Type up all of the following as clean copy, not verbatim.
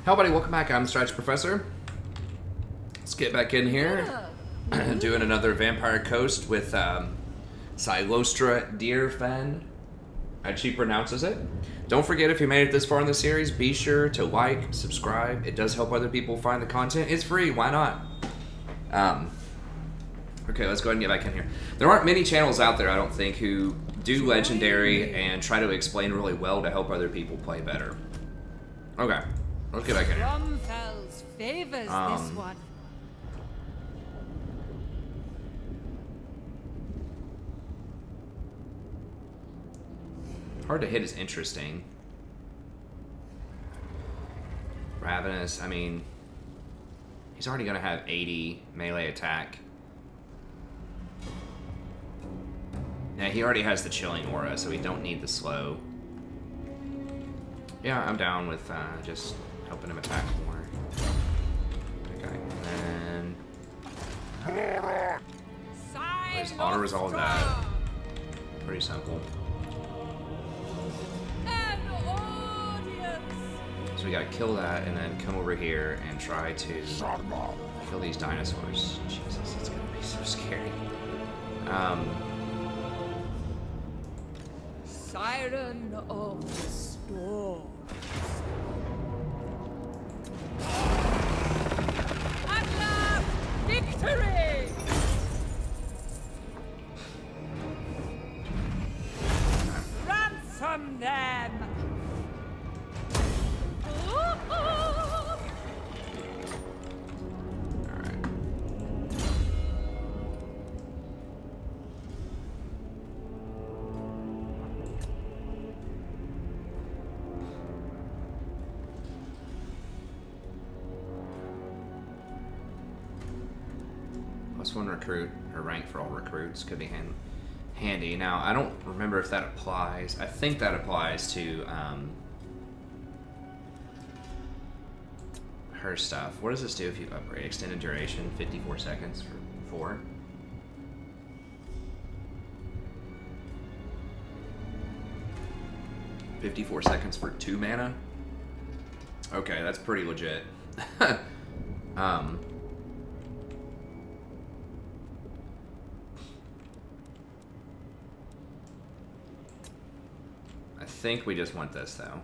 Hello, buddy. Welcome back. I'm the Strategy Professor. Let's get back in here. Doing another Vampire Coast with Cylostra Direfin. As she pronounces it. Don't forget, if you made it this far in the series, be sure to like, subscribe. It does help other people find the content. It's free. Why not? Okay, let's go ahead and get back in here. There aren't many channels out there, I don't think, who do Legendary and try to explain really well to help other people play better. Okay, let's get back in here. Rumfels favors this one. Hard to hit is interesting. Ravenous, I mean, he's already going to have 80 melee attack. Yeah, he already has the chilling aura, so we don't need the slow. Yeah, I'm down with just helping him attack more. Okay, and then just auto-resolve that. Pretty simple. So we gotta kill that and then come over here and try to kill these dinosaurs. Jesus, it's gonna be so scary. Siren of the storm. At last, victory! Ransom them! One recruit, or rank for all recruits, could be handy. Now, I don't remember if that applies. I think that applies to her stuff. What does this do if you upgrade? Extended duration, 54 seconds for 4. $54 seconds for 2 mana? Okay, that's pretty legit. I think we just want this, though.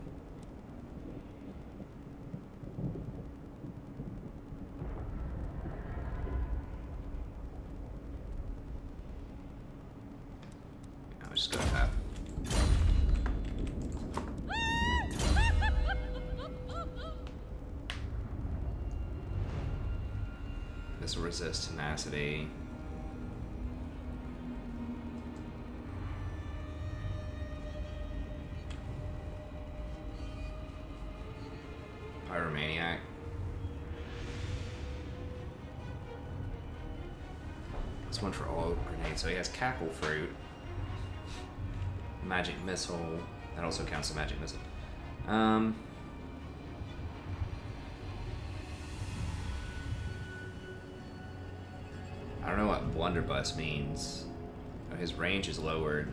I'll just go with that. This will resist tenacity. Pyromaniac. This one for all grenades. So he has Cackle Fruit. Magic Missile. That also counts as Magic Missile. I don't know what Blunderbuss means. Oh, his range is lowered.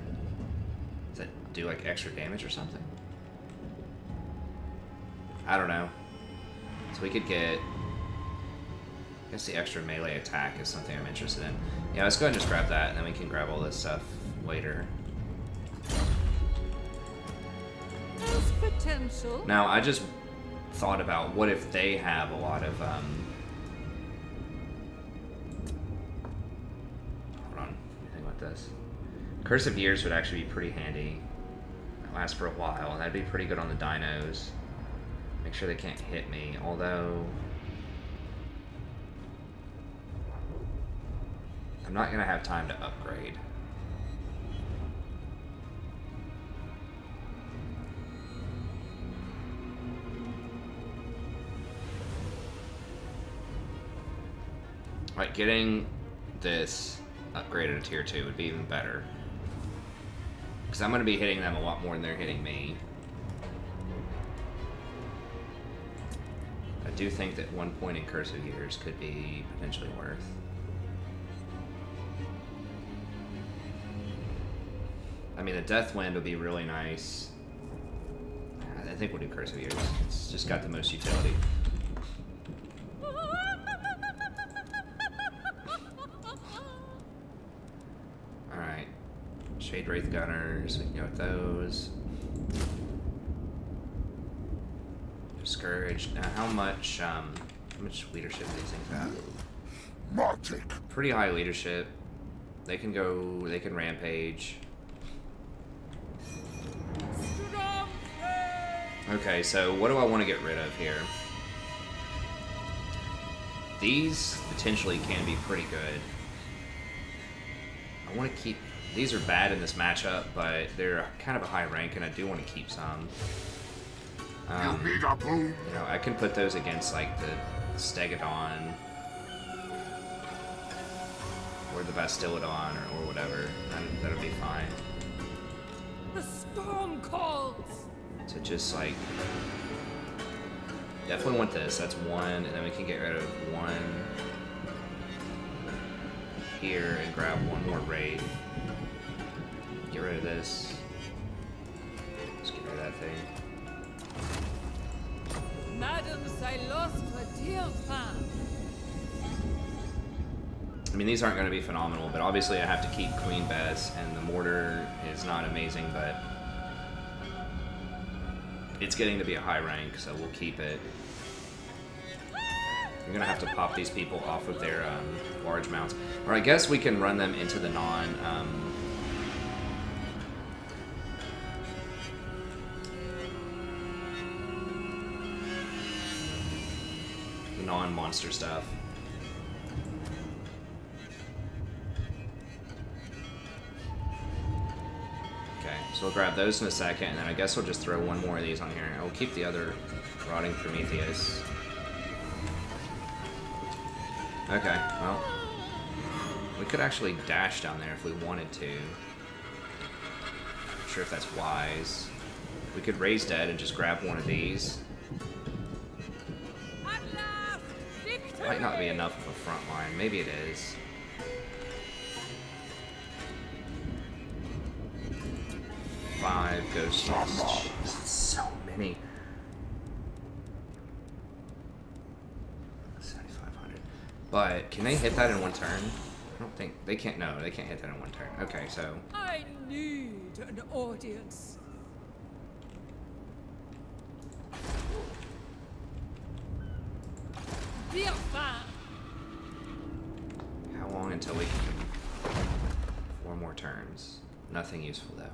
Does that do like extra damage or something? I don't know. So we could get, I guess the extra melee attack is something I'm interested in. Yeah, let's go ahead and just grab that, and then we can grab all this stuff later. There's potential. Now, I just thought about what if they have a lot of, hold on, anything about this? Curse of Years would actually be pretty handy. It lasts for a while, and that'd be pretty good on the dinos. Make sure they can't hit me, although I'm not gonna have time to upgrade. Like, getting this upgraded to tier 2 would be even better. Because I'm gonna be hitting them a lot more than they're hitting me. I do think that 1 point in Curse of Years could be potentially worth. I mean, the Death Wind would be really nice. think we'll do Curse of Years. It's just got the most utility. Alright. Shade Wraith Gunners, we can go with those. Discouraged. Now how much leadership do these things have? Magic. Pretty high leadership. They can rampage. Okay, so what do I want to get rid of here? These potentially can be pretty good. I want to keep... These are bad in this matchup, but they're kind of a high rank, and I do want to keep some. You know, I can put those against, like, the Stegodon, or the Bastiladon, or whatever. That'll be fine. The storm calls. So just, like... Definitely want this. That's one, and then we can get rid of one here and grab one more Wraith. Get rid of this. Let's get rid of that thing. Madam Cylostra Direfin. I mean, these aren't going to be phenomenal, but obviously I have to keep Queen Bess, and the mortar is not amazing, but it's getting to be a high rank, so we'll keep it. We're going to have to pop these people off of their large mounts. Or I guess we can run them into the non-monster stuff. Okay, so we'll grab those in a second, and then I guess we'll just throw one more of these on here. I will keep the other Rotting Prometheus. Okay, well, we could actually dash down there if we wanted to. Not sure if that's wise. We could raise dead and just grab one of these. Might not be enough of a front line. Maybe it is. Five ghosts. Jeez, so many. 7,500. But can they hit that in one turn? I don't think they can't. No, they can't hit that in one turn. Okay, so I need an audience. how long until we can? 4 more turns. Nothing useful though.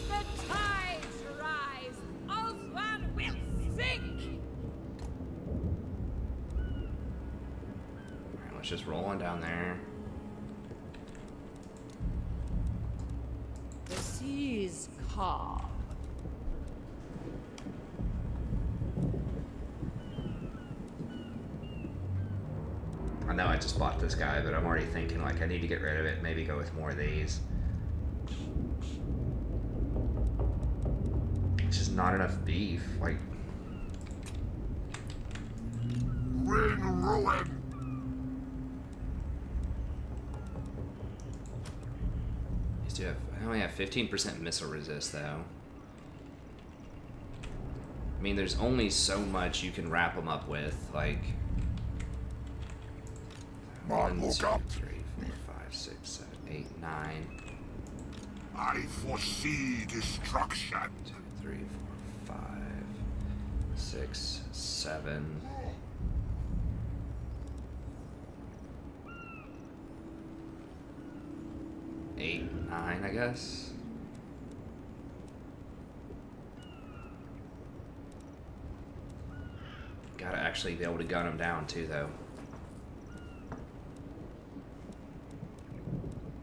The tides rise, Oswan will sink. Alright, let's just roll on down there. The seas calm. I know I just bought this guy, but I'm already thinking, like, I need to get rid of it, maybe go with more of these. It's just not enough beef, like... Ring ruin. I only have 15% missile resist, though. I mean, there's only so much you can wrap them up with, like... 1, 2, 3, 4, 5, 6, 7, 8, 9. I foresee destruction. 2, 3, 4, 5, 6, 7. Eight, 9, I guess. Gotta actually be able to gun them down too, though.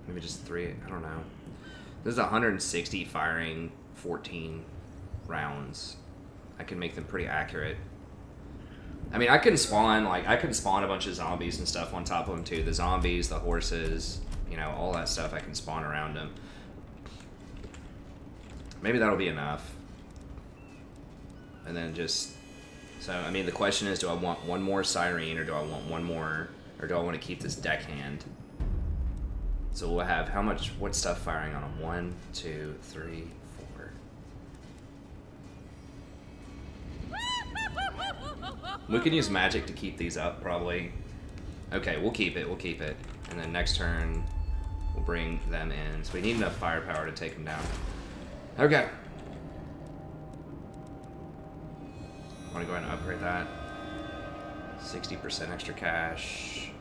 Maybe just 3, I don't know. This is 160 firing 14 rounds. I can make them pretty accurate. I mean, I can spawn a bunch of zombies and stuff on top of them too. The zombies, the horses, you know, all that stuff I can spawn around them. Maybe that'll be enough. And then just... So, I mean, the question is, do I want one more Siren, or do I want one more... Or do I want to keep this deckhand? So we'll have how much, what stuff firing on them? 1, 2, 3, 4. We can use magic to keep these up, probably. Okay, we'll keep it, we'll keep it. And then next turn, we'll bring them in. So we need enough firepower to take them down. Okay. I want to go ahead and upgrade that. 60% extra cash.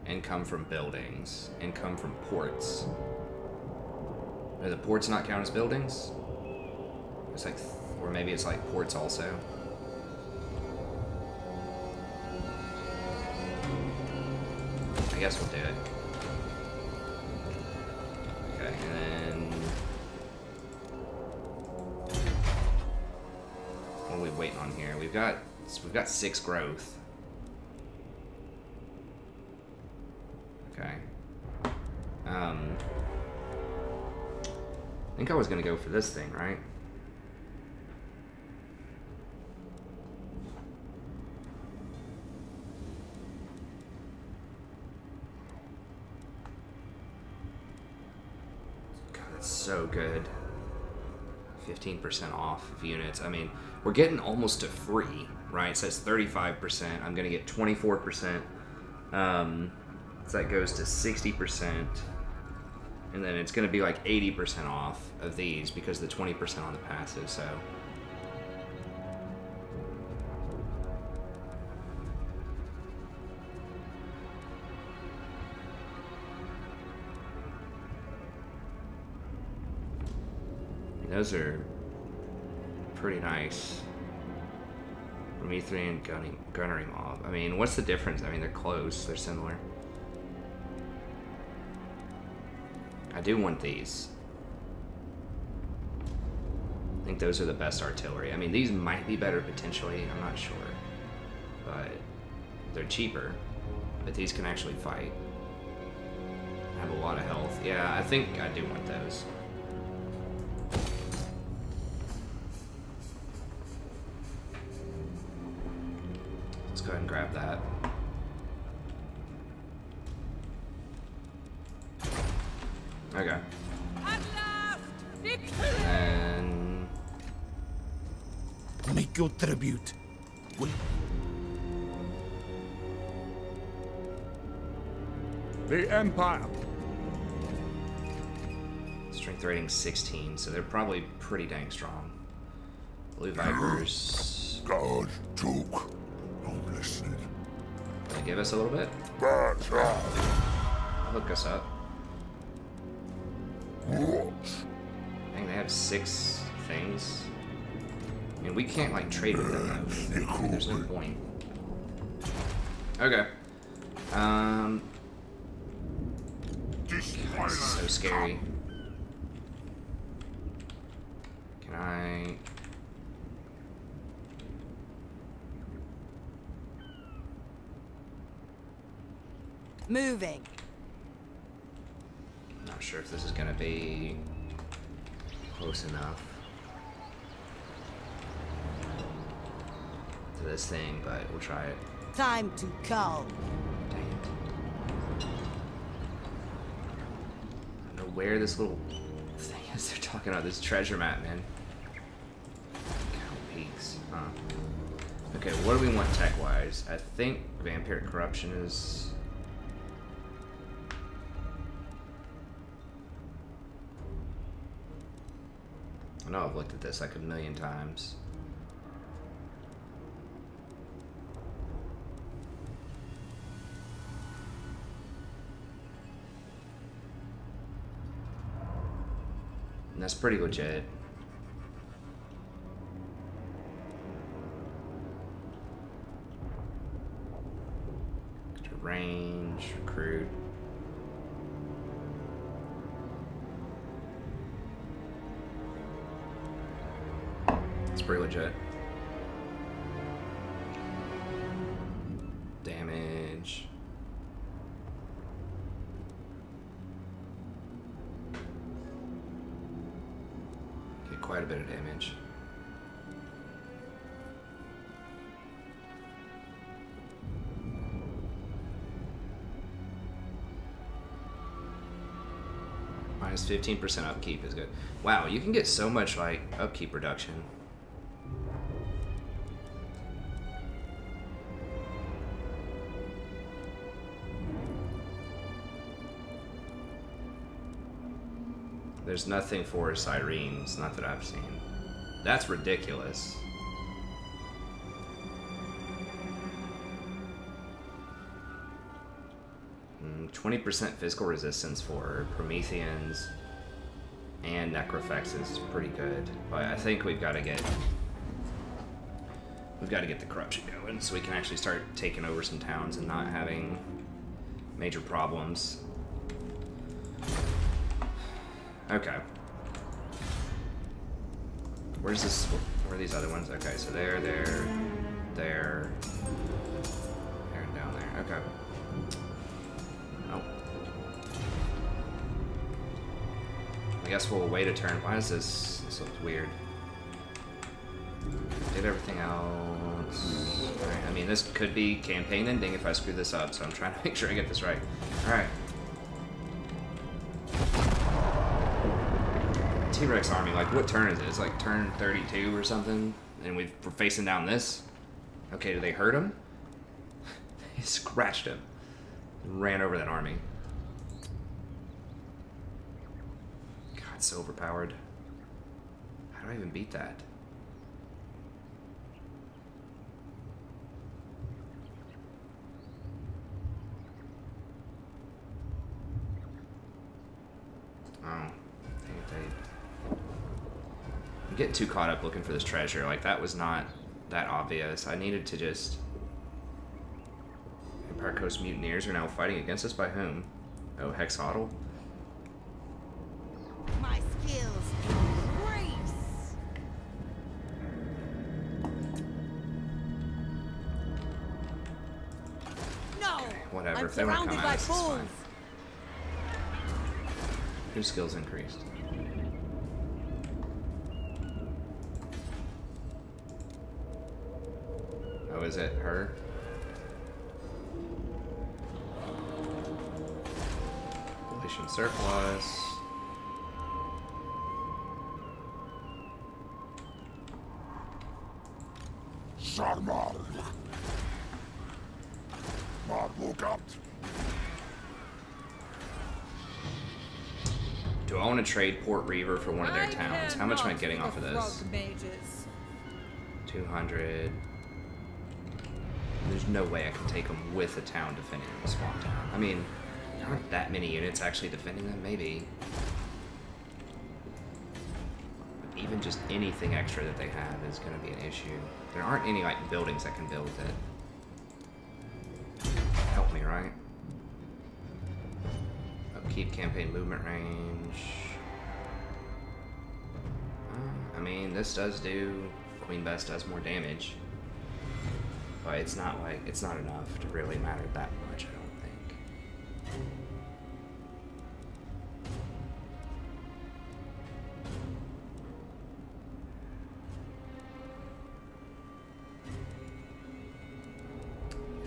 Income from buildings. Income from ports. Do the ports not count as buildings? It's like, or maybe it's like ports also. I guess we'll do it. Okay, and then what are we waiting on here? We've got 6 growth. Okay. I think I was gonna go for this thing, right? God, that's so good. 15% off of units. I mean, we're getting almost to free, right? It says 35%. I'm gonna get 24%. So that goes to 60%. And then it's going to be like 80% off of these because the 20% on the passive, so. Those are pretty nice. Promethean gunnery mob. I mean, what's the difference? I mean, they're close. They're similar. I do want these. I think those are the best artillery. I mean, these might be better potentially. I'm not sure. But they're cheaper. But these can actually fight. Have a lot of health. Yeah, I think I do want those. Let's go ahead and grab that. Okay. And make your tribute. The Empire. Strength rating 16, so they're probably pretty dang strong. Blue Vipers. God, Duke. I'm listening. Can they give us a little bit? Hook us up. Dang, they have 6 things. I mean, we can't, like, trade with them, though. There's no point. Okay. God, this is so scary. Can I... Moving. Not sure if this is gonna be close enough to this thing, but we'll try it. Time to call. Dang it. I don't know where this little thing is they're talking about. This treasure map, man. Count peaks. Huh. Okay, what do we want tech-wise? I think Vampiric Corruption is... I know I've looked at this like a million times. And that's pretty legit. Extra range, recruit. It's pretty legit. Damage. Get quite a bit of damage. Minus 15% upkeep is good. Wow, you can get so much, like, upkeep reduction. There's nothing for Sirens, not that I've seen. That's ridiculous. Mm, 20% physical resistance for Prometheans and Necrofexes is pretty good, but I think we've got to get the corruption going so we can actually start taking over some towns and not having major problems. Okay. Where's this? Where are these other ones? Okay, so there, and down there. Okay. Oh. I guess we'll wait a turn. Why is this? This looks weird. Did everything else. Alright, I mean, this could be campaign ending if I screw this up, so I'm trying to make sure I get this right. Alright. T-Rex army, like, what turn is it? It's like turn 32 or something, and we're facing down this. Okay, do they hurt him? He scratched him. Ran over that army. God, it's so overpowered. How do I even beat that? Oh, dang it, I'm getting too caught up looking for this treasure. Like, that was not that obvious. I needed to just... Empire Coast mutineers are now fighting against us by whom? Oh, Hexoatl? My skills increase. No. Okay, whatever. I'm if they want to come surrounded at by us, it's fools. fine. Whose skills increased? Oh, is it her? Population surplus. Sarmal. Look up. Do I want to trade Port Reaver for one of their towns? How much am I getting off of this? 200. There's no way I can take them with a town defending the swamp town. I mean, there aren't that many units actually defending them, maybe. But even just anything extra that they have is going to be an issue. There aren't any, like, buildings that can build it. Help me, right? Upkeep campaign movement range. I mean, this does do... Queen Bess does more damage. But it's not like, it's not enough to really matter that much, I don't think.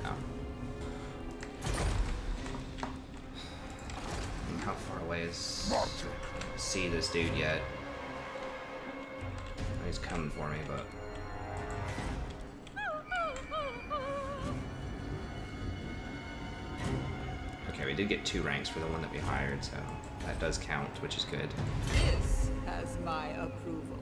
Yeah. How far away is... see this dude yet? He's coming for me, but... Okay, we did get 2 ranks for the one that we hired, so that does count, which is good. This has my approval.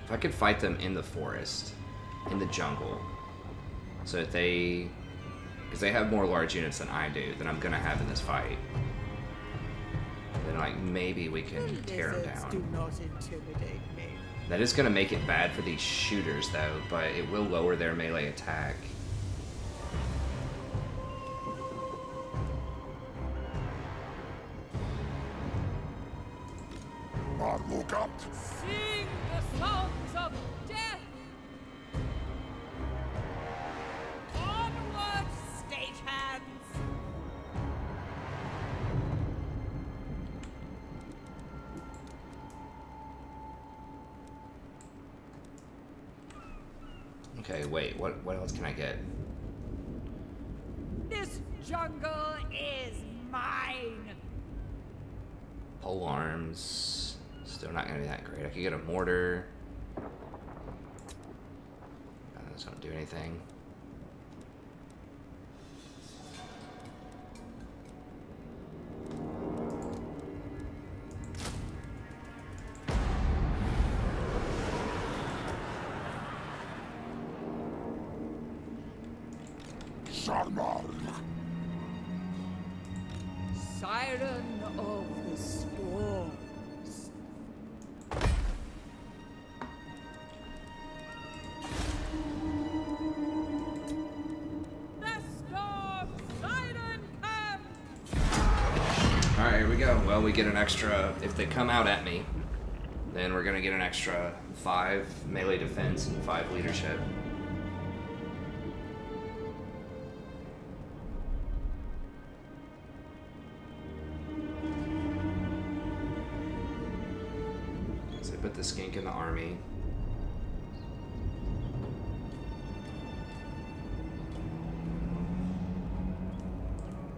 If I could fight them in the forest, in the jungle, so that they... Because they have more large units than I do, than I'm going to have in this fight. Then, like, maybe we can tear them down. Do not intimidate me. That is going to make it bad for these shooters, though, but it will lower their melee attack. Look up. Sing the songs of death. Onward, state hands. Okay, wait, what else can I get? This jungle is mine. Pole arms. Still not gonna be that great. I could get a mortar. Those don't do anything. Siren of the storms. The storm siren come. Alright, here we go. Well, we get an extra, if they come out at me, then we're gonna get an extra 5 melee defense and 5 leadership. Put the skink in the army.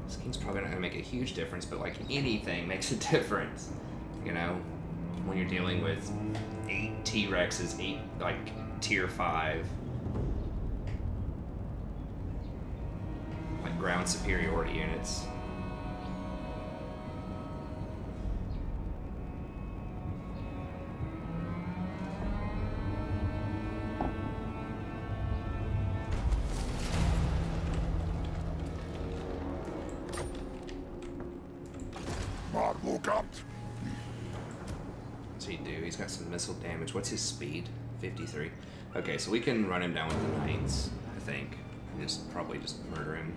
Skink's probably not gonna make a huge difference, but like anything makes a difference. You know, when you're dealing with 8 T-Rexes, 8 like tier 5. Like ground superiority units. What's he do? He's got some missile damage. What's his speed? 53. Okay, so we can run him down with the Knights, I think. And probably just murder him.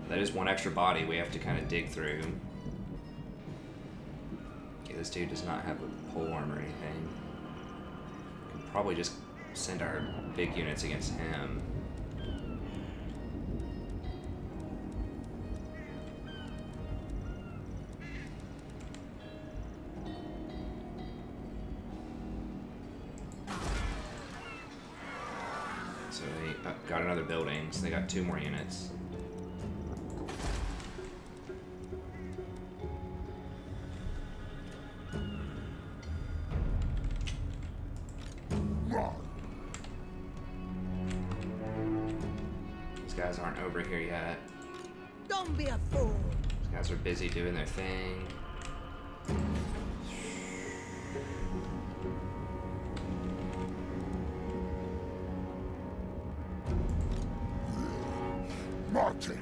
That is one extra body we have to kind of dig through. Okay, this dude does not have a pole arm or anything. We can probably just send our big units against him. So they got another building, so they got 2 more units. These guys aren't over here yet. Don't be a fool. These guys are busy doing their thing. Magic.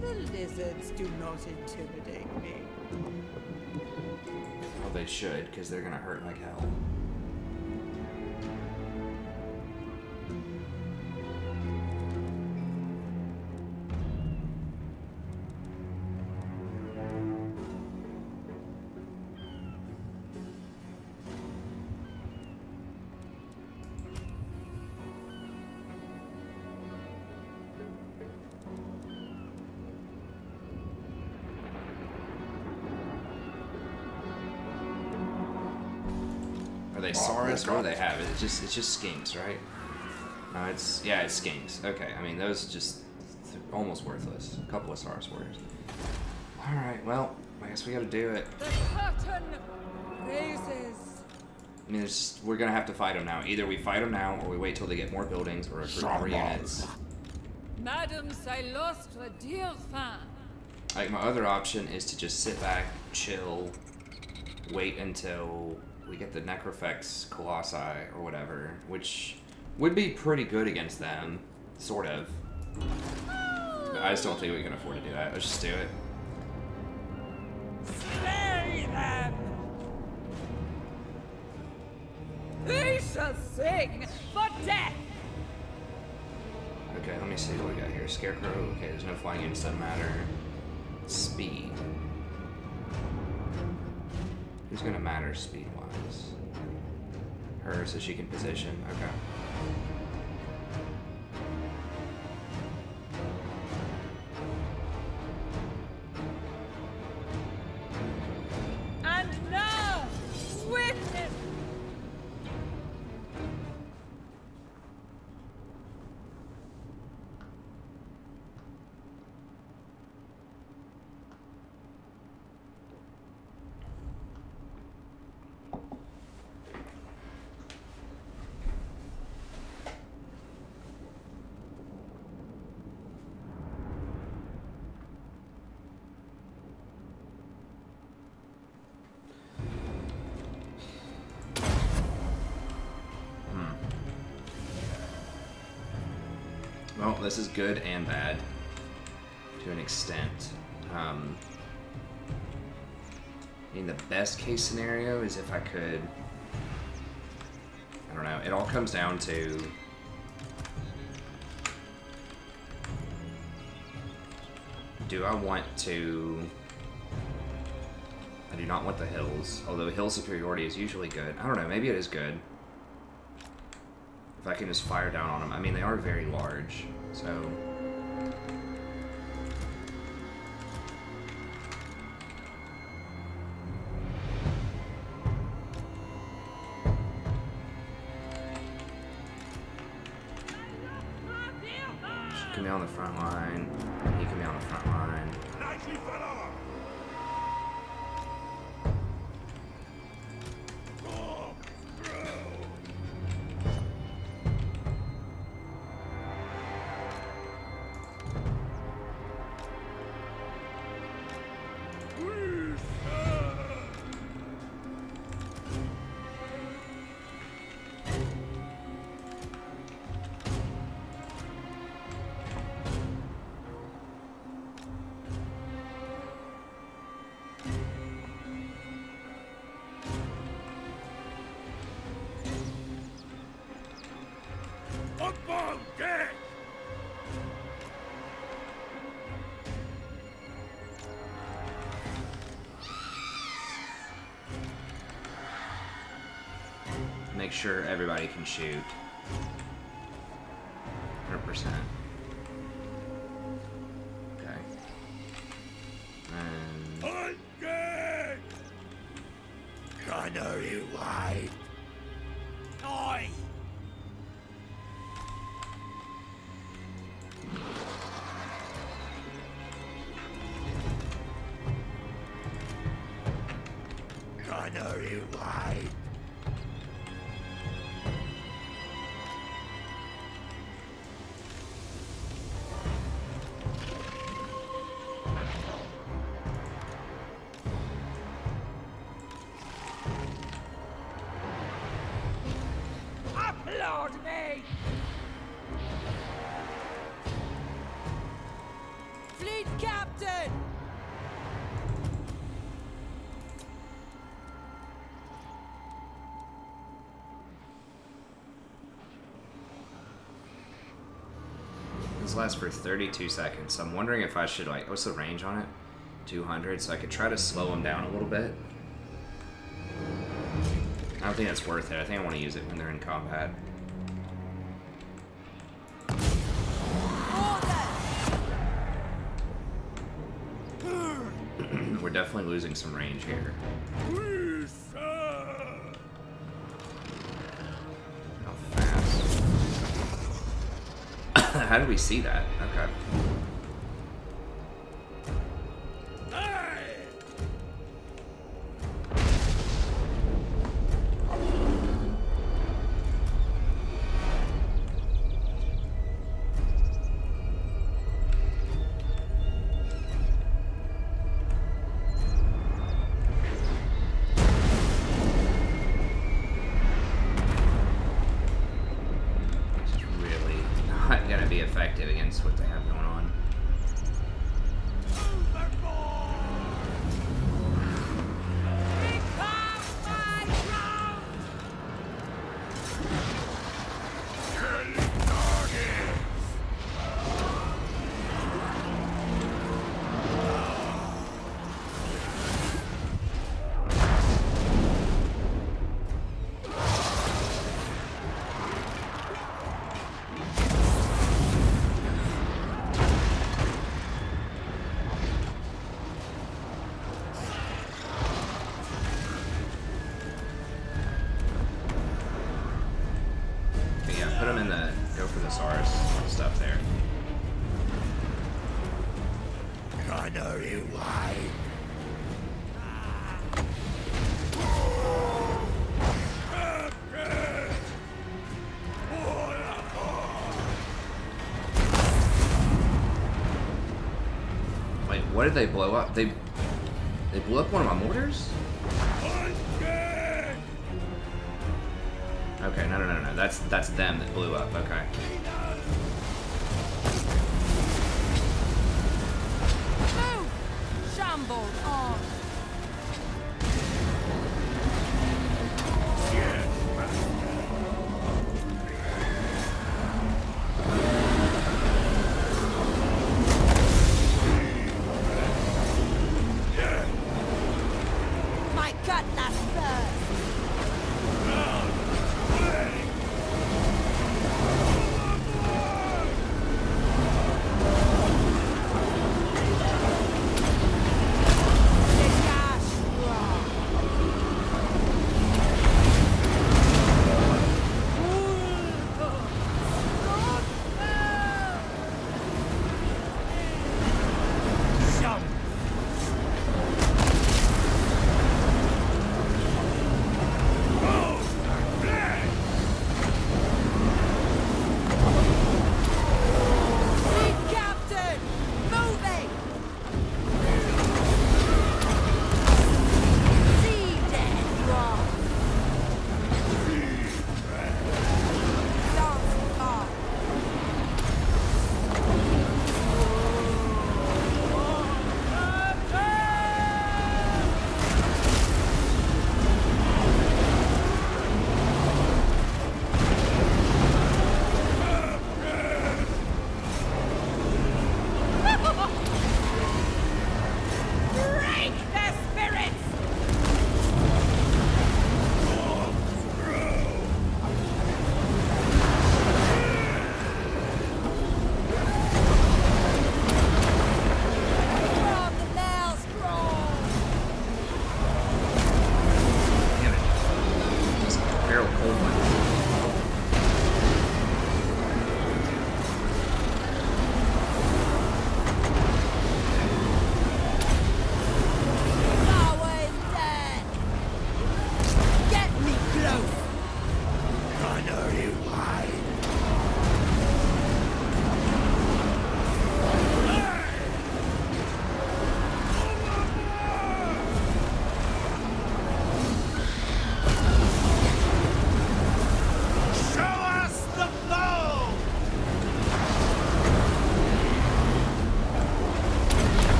The lizards do not intimidate me. Well, they should, because they're gonna hurt like hell. Are they Saurus? What do they have? It's just skinks, right? No, it's skinks. Okay, I mean those just almost worthless. A couple of Saurus warriors. All right, well, I guess we got to do it. The curtain raises. I mean, we're gonna have to fight them now. Either we fight them now, or we wait till they get more buildings or recruit more units. Madame Cylostra Direfin. Like my other option is to just sit back, chill, wait until we get the Necrofex Colossi or whatever, which would be pretty good against them, sort of. But I just don't think we can afford to do that. Let's just do it. Slay them! They shall sing for death! Okay, let me see what we got here. Scarecrow, okay, there's no flying units, doesn't matter. Speed. Who's gonna matter speed-wise? Her, so she can position. Okay. And now, witness Well, this is good and bad to an extent. I mean, the best case scenario is if I could... I don't know. It all comes down to... Do I want to... I do not want the hills, although hill superiority is usually good. I don't know, maybe it is good. If I can just fire down on them. I mean, they are very large, so... She can be on the front line. He can be on the front line. Make sure everybody can shoot. 100%. Okay. And... Gunnery white. Oi! Gunnery white. Applaud me! Fleet captain! This lasts for 32 seconds, so I'm wondering if I should, like, what's the range on it? 200, so I could try to slow them down a little bit. I don't think that's worth it. I think I want to use it when they're in combat. We're definitely losing some range here. How fast? How did we see that? Okay. Effective against what they have going on. Put them in the, go for the SARS stuff there. Gunnery white. Wait, what did they blow up? They blew up one of my mortars? Okay, no. That's them that blew up. Okay. stumbled on. My cutlass burns.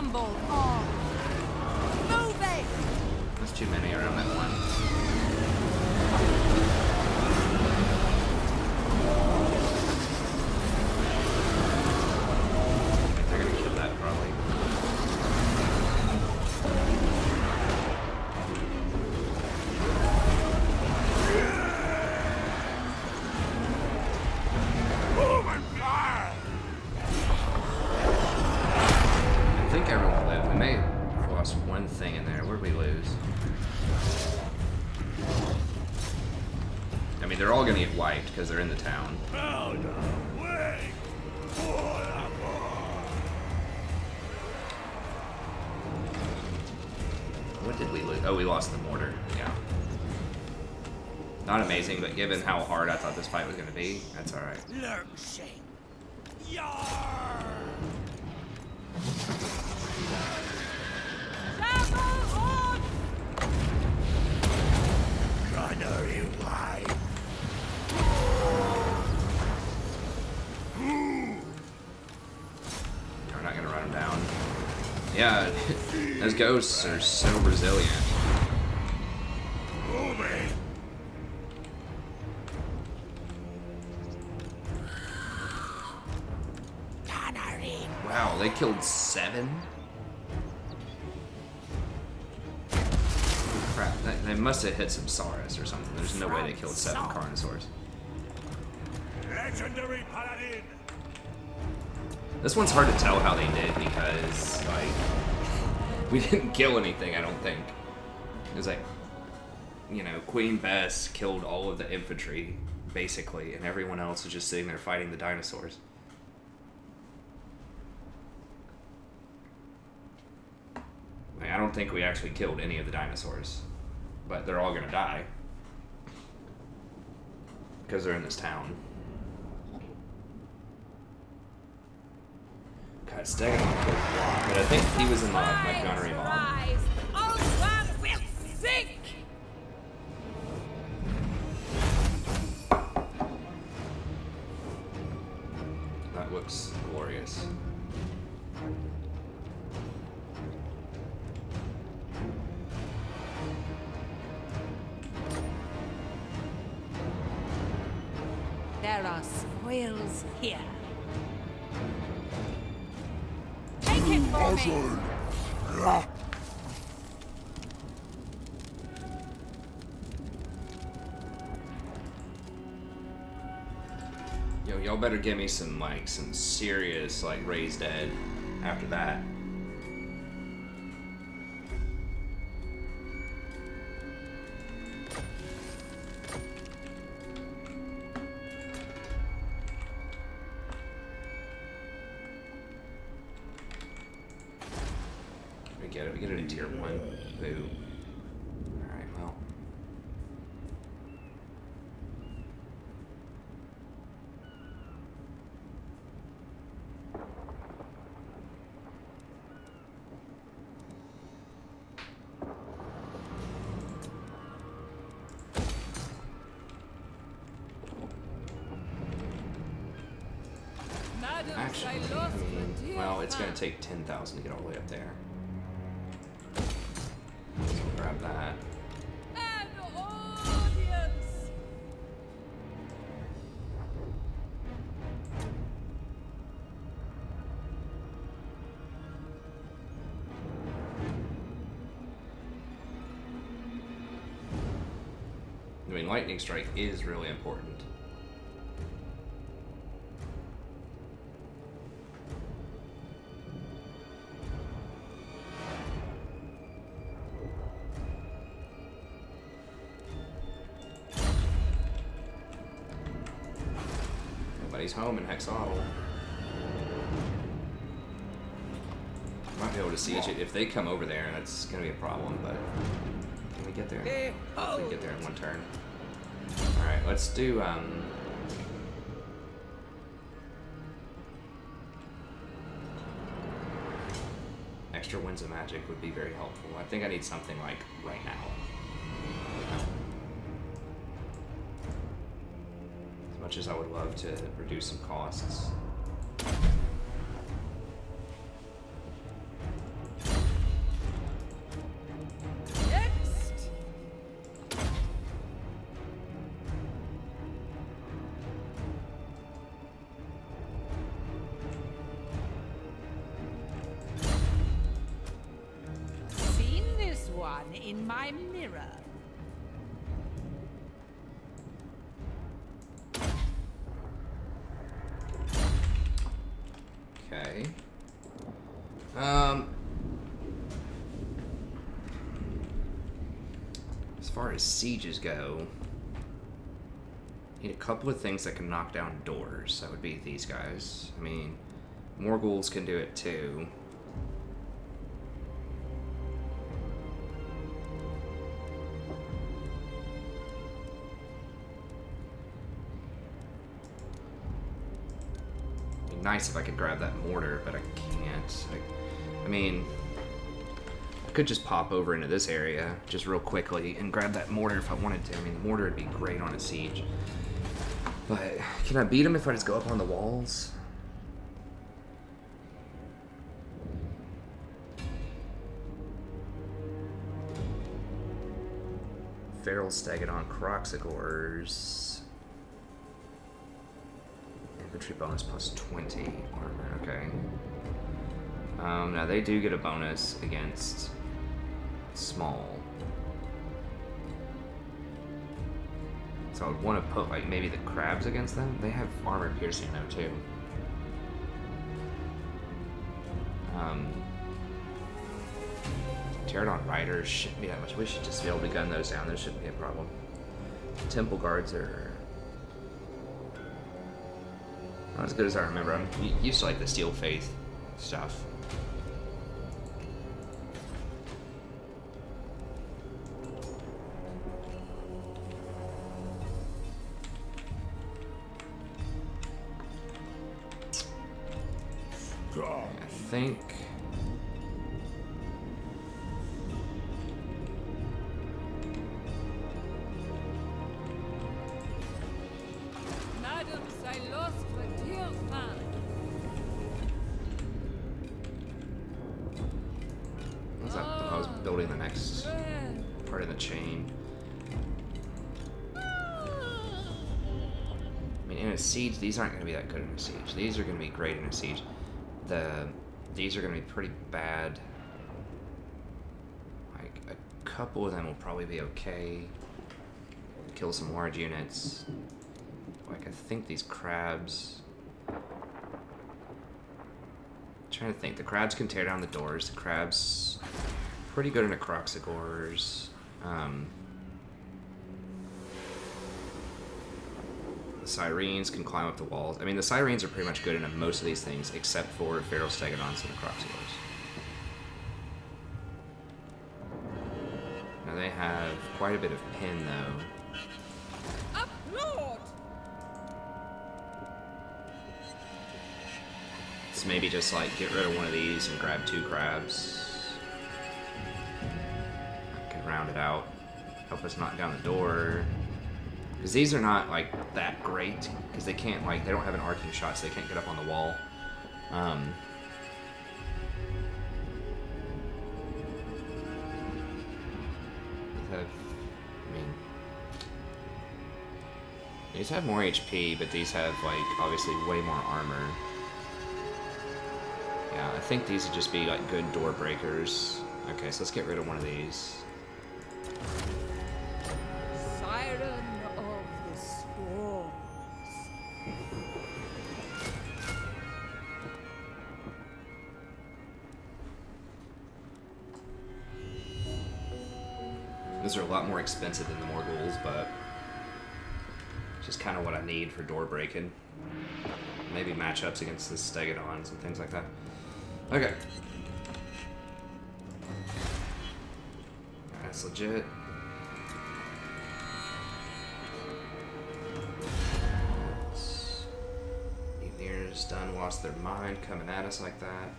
stumble on. Moving! There's too many around that one. They're gonna kill that probably. I think everyone lived. We may have lost one thing in there. Where'd we lose? I mean, they're all gonna get wiped because they're in the town. What did we lose? Oh, we lost the mortar. Yeah. Not amazing, but given how hard I thought this fight was gonna be, that's alright. Lurching. Yar! Gunnery white. We're not gonna run them down. Yeah, those ghosts are so resilient. Moving. Gunnery. Wow, they killed 7? Crap, they must have hit some Saurus or something. There's no way they killed 7 Carnosaurs. Legendary paladin. This one's hard to tell how they did because, like, we didn't kill anything, I don't think. It was like, you know, Queen Bess killed all of the infantry, basically, and everyone else was just sitting there fighting the dinosaurs. Like, I don't think we actually killed any of the dinosaurs, but they're all gonna die. Because they're in this town. God, Stag killed a lot, but I think he was in the like, gunnery bomb. Rise! Old one will sink! That looks glorious. There are spoils here. Take it for me! Yo, y'all better give me some, like, some serious, like, raised dead after that. We get it in tier 1. Boo. Alright, well. Madam Actually, Cylostra well, it's gonna Direfin. take 10,000 to get all the way up there. So we'll grab that. An audience! I mean, lightning strike is really important. Nobody's home in Hexoatl. Might be able to siege it. If they come over there, that's gonna be a problem, but can we get there? Hopefully get there in one turn. Alright, let's do extra winds of magic would be very helpful. I think I need something like right now. As much as I would love to reduce some costs. in my mirror. Okay. As far as sieges go, need a couple of things that can knock down doors. That would be these guys. I mean, Morghuls can do it too. It'd be nice if I could grab that mortar, but I can't. I mean, I could just pop over into this area just real quickly and grab that mortar if I wanted to. I mean, the mortar would be great on a siege. But can I beat him if I just go up on the walls? Feral Stegodon Croxigors. Infantry bonus plus 20 armor, okay. Now they do get a bonus against small. So I would want to put like maybe the crabs against them. They have armor piercing though too. Pterodon Riders shouldn't be that much. We should just be able to gun those down. There shouldn't be a problem. Temple Guards are not as good as I remember. I'm used to like the Steel Faith stuff. I think Madam Cylostra Direfin. what's that? I was building the next part of the chain. I mean, in a siege, these aren't going to be that good in a siege. These are going to be great in a siege. These are going to be pretty bad. Like, a couple of them will probably be okay. Kill some large units. Like, I think these crabs... I'm trying to think. The crabs can tear down the doors. The crabs... pretty good in a Croxigors. The Sirens can climb up the walls. I mean, the Sirens are pretty much good in most of these things, except for Feral Stegodons and the Croxigors. Now they have quite a bit of pin, though. Applaud! So maybe just, like, get rid of one of these and grab 2 crabs. I can round it out. Help us knock down the door. Because these are not, like, that great. Because they can't, like, they don't have an arcing shot, so they can't get up on the wall. I mean... These have more HP, but these have, like, obviously way more armor. Yeah, I think these would just be, like, good door breakers. Okay, so let's get rid of one of these. Siren of the storms. These are a lot more expensive than the Morghuls, but it's just kind of what I need for door breaking. Maybe matchups against the Stegodons and things like that. Okay. That's legit. Eveneers done lost their mind coming at us like that.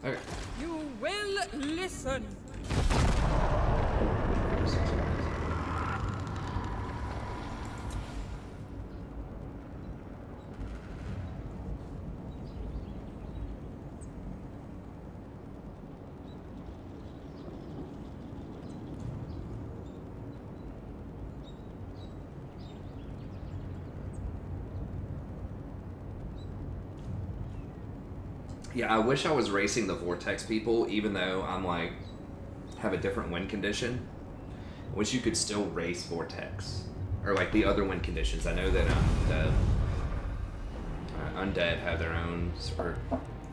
Okay. You will listen. Yeah, I wish I was racing the Vortex people, even though I'm like, have a different wind condition. I wish you could still race Vortex. Or like the other wind conditions. I know that the Undead have their own, or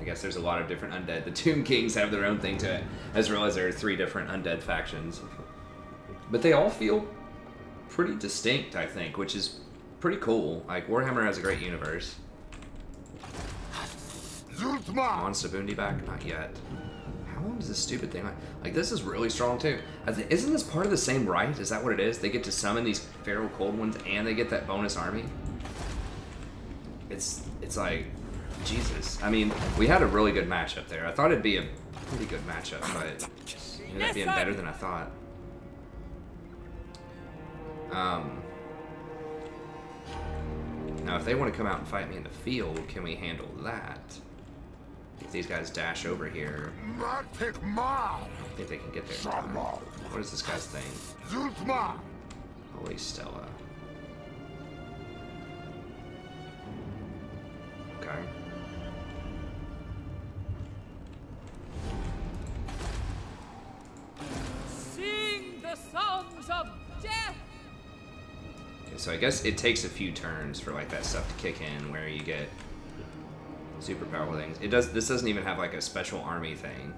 I guess there's a lot of different Undead. The Tomb Kings have their own thing to it. I just realized there are 3 different Undead factions. But they all feel pretty distinct, I think, which is pretty cool. Like, Warhammer has a great universe. On Sabundi back? Not yet. How long does this stupid thing like this is really strong too. Isn't this part of the same right? Is that what it is? They get to summon these feral cold ones and they get that bonus army? It's like, Jesus. I mean, we had a really good matchup there. I thought it'd be a pretty good matchup, but it ended up being better than I thought. Now if they want to come out and fight me in the field, can we handle that? If these guys dash over here, I don't think they can get there. What is this guy's thing? Holy Stella. Okay. Sing the songs of death. Okay, so I guess it takes a few turns for like that stuff to kick in, where you get super powerful things. It does. This doesn't even have like a special army thing,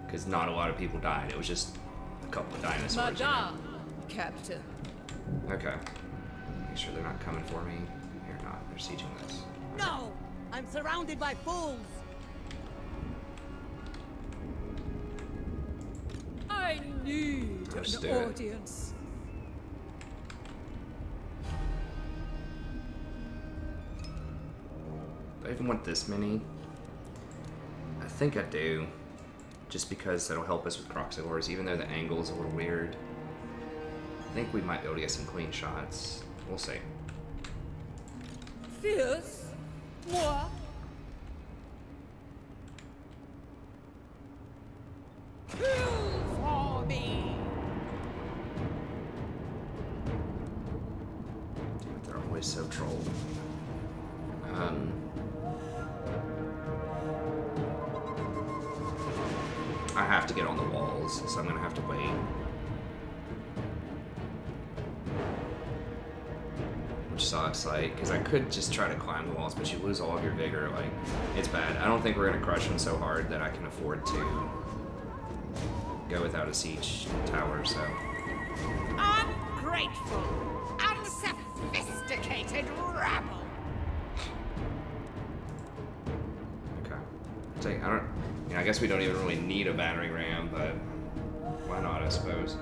because not a lot of people died. It was just a couple of dinosaurs. Madame, Captain. Okay. Make sure they're not coming for me. They're not. They're sieging this. No! I'm surrounded by fools! I need Let's do an it. audience. Do I even want this many? I think I do. Just because that'll help us with Croxivores, even though the angle's a little weird. I think we might be able to get some clean shots. We'll see. Fierce? Moi? Kill for me! Damn it, they're always so trolled. I have to get on the walls, so I'm gonna have to wait. Which sucks, like, because I could just try to climb the walls, but you lose all of your vigor, like, it's bad. I don't think we're gonna crush them so hard that I can afford to go without a siege tower, so. Ungrateful, unsophisticated rabble! Okay. I guess we don't even really need a battering ram, but why not, I suppose.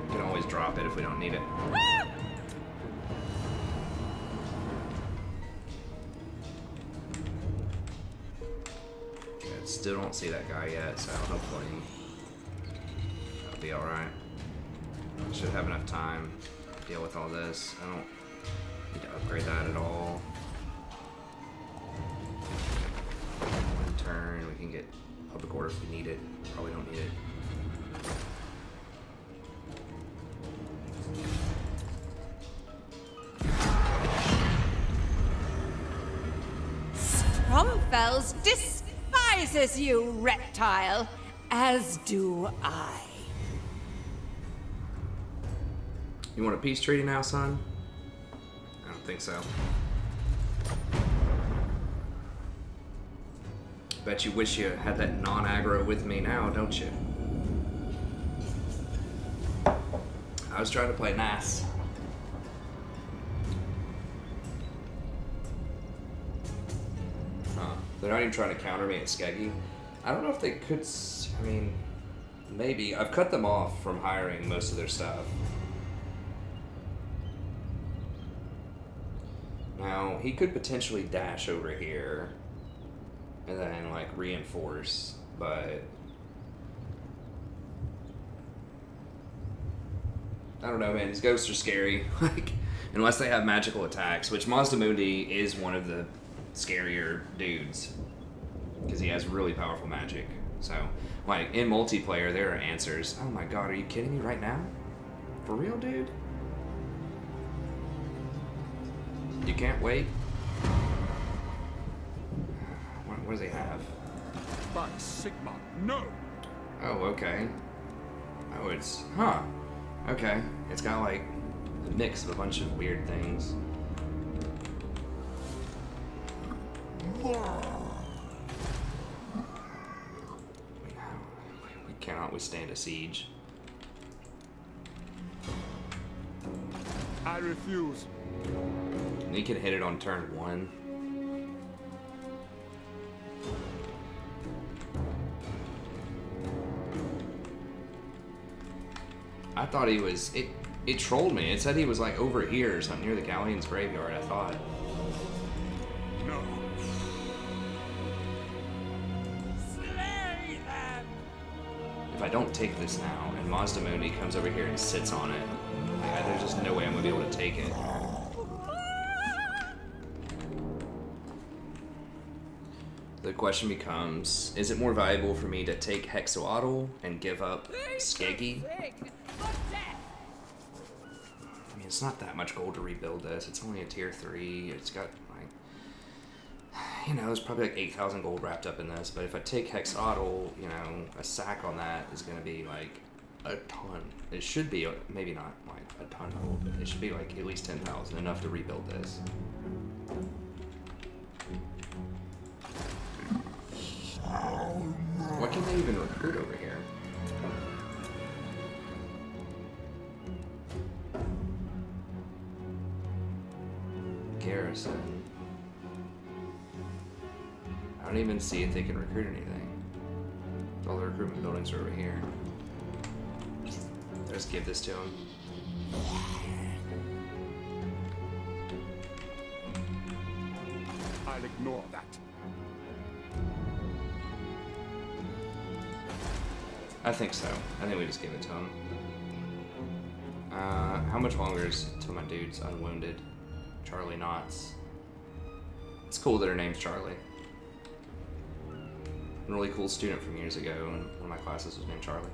We can always drop it if we don't need it. Okay, still don't see that guy yet, so hopefully that'll be alright. Should have enough time to deal with all this. I don't need to upgrade that at all. One turn, we can get public order if we need it. Probably don't need it. Stromfels despises you, reptile, as do I. You want a peace treaty now, son? I don't think so. Bet you wish you had that non-aggro with me now, don't you? I was trying to play nice. They're not even trying to counter me at Skeggy. I don't know if they could. I mean, maybe. I've cut them off from hiring most of their stuff. Now, he could potentially dash over here and then, like, reinforce, but I don't know, man. These ghosts are scary. Like, unless they have magical attacks, which Mazdamundi is one of the scarier dudes because he has really powerful magic. So, like, in multiplayer, there are answers. Oh my god, are you kidding me right now? For real, dude? You can't wait? What does he have? By Sigma, no! Oh, okay. Oh, it's... Huh. Okay. It's got, like, a mix of a bunch of weird things. We cannot withstand a siege. I refuse. And you can hit it on turn 1. I thought he was... It trolled me. It said he was like over here or something near the Galleon's graveyard, I thought. No. Slay them! If I don't take this now, and Mazdamuni comes over here and sits on it, like, there's just no way I'm gonna be able to take it. The question becomes, is it more valuable for me to take Hexoatl and give up Skeggy? I mean, it's not that much gold to rebuild this. It's only a tier 3. It's got, like, you know, there's probably like 8,000 gold wrapped up in this. But if I take Hexoatl, you know, a sack on that is going to be, like, a ton. It should be, maybe not, like, a ton of gold, but it should be, like, at least 10,000, enough to rebuild this. What can they even recruit over here? Garrison. I don't even see if they can recruit anything. All the recruitment buildings are over here. Let's give this to them. I'll ignore that. I think so. I think we just give it to him. How much longer is till my dude's unwounded? Charlie Knotts. It's cool that her name's Charlie. A really cool student from years ago, and one of my classes was named Charlie.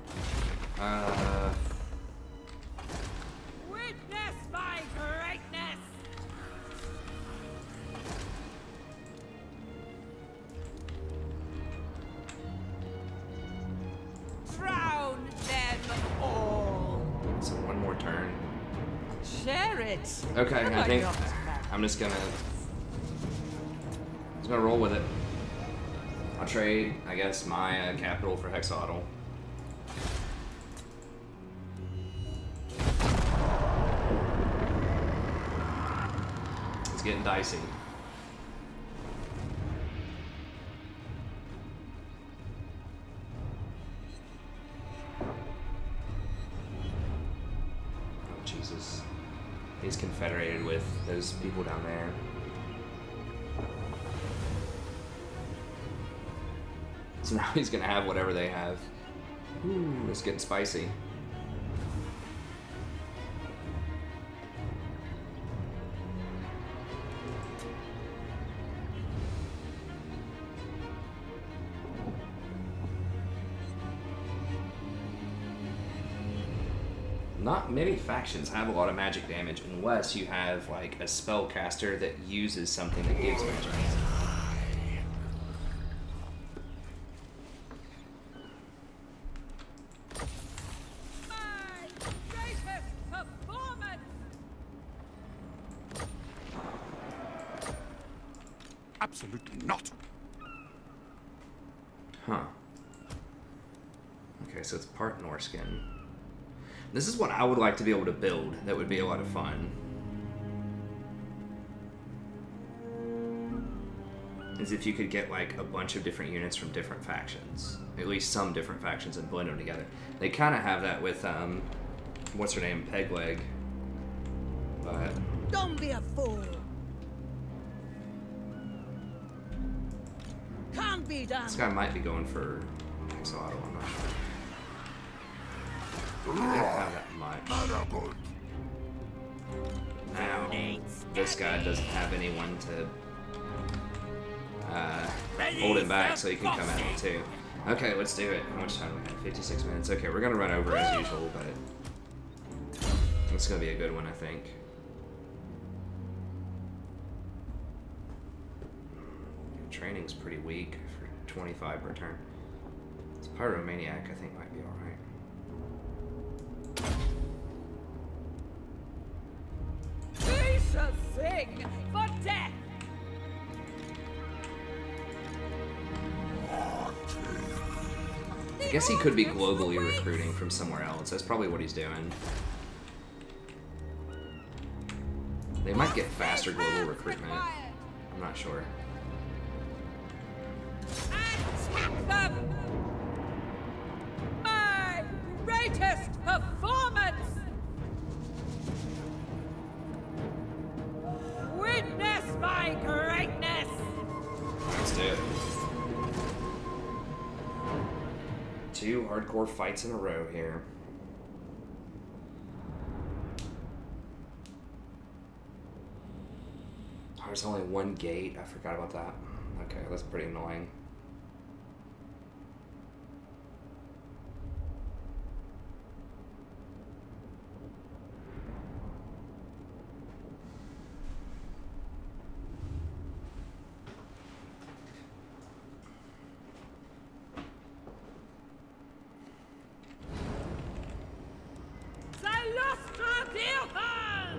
Witness my greatness! Drown them all! So one more turn. Share it! Okay, I think I'm just gonna roll with it. I'll trade, I guess, my capital for Hexoatl. It's getting dicey. Oh, Jesus. He's confederated with those people down there. So now he's gonna have whatever they have. Ooh, it's getting spicy. Not many factions have a lot of magic damage unless you have like a spellcaster that uses something that gives magic. Absolutely not. Huh. Okay, so it's part Norskin. This is what I would like to be able to build. That would be a lot of fun. Is if you could get like a bunch of different units from different factions. At least some different factions and blend them together. They kind of have that with, what's her name? Pegleg. But... Don't be a fool! Can't be done! this guy might be going for Hexoatl, I'm not sure. I don't have that much. Now, this guy doesn't have anyone to hold him back, so he can come at me too. Okay, let's do it. How much time do we have? 56 minutes. Okay, we're gonna run over as usual, but it's gonna be a good one, I think. training's pretty weak for 25 per turn. This Pyromaniac, I think, might be alright. We shall sing for death. I guess he could be globally recruiting from somewhere else. That's probably what he's doing. They might get faster global recruitment. I'm not sure. Attack them! My greatest performance! Witness my greatness! Let's do it. 2 hardcore fights in a row here. Oh, there's only 1 gate. I forgot about that. Okay, that's pretty annoying. Cylostra Direfin!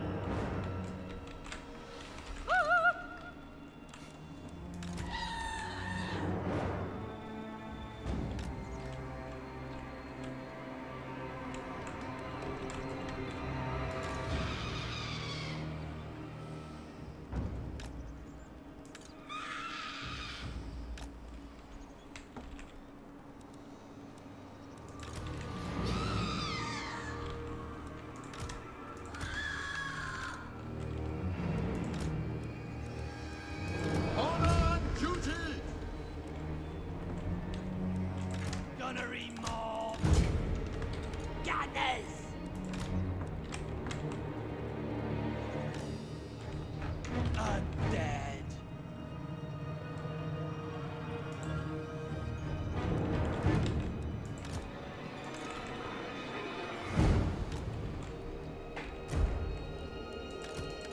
Honor and duty! Gunnery mob! Gunners! Undead!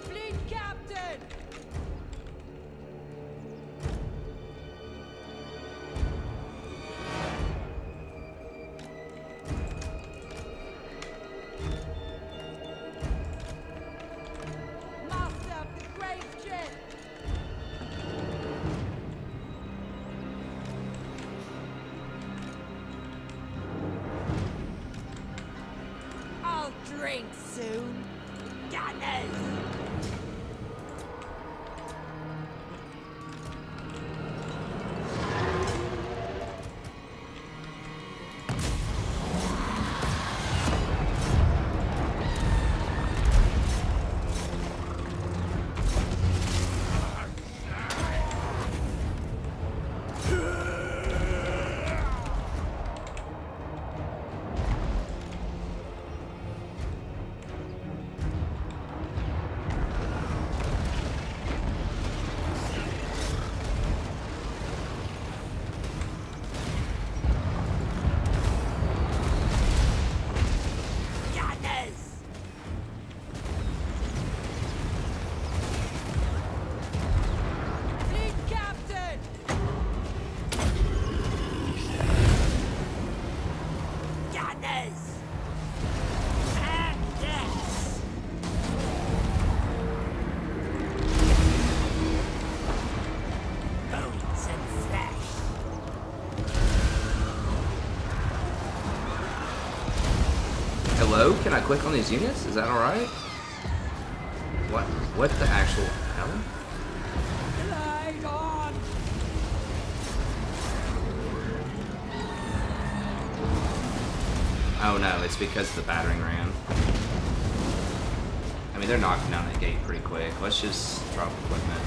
Fleet captain! Master of the Great Ship! I'll drink soon. Gunners! Gunners! Fleet captain! Gunners! And death! Bones and flesh! Hello? Can I click on these units? Is that alright? What the actual hell? Glide on! Oh no, it's because the battering ram. I mean, they're knocking down that gate pretty quick. Let's just drop equipment.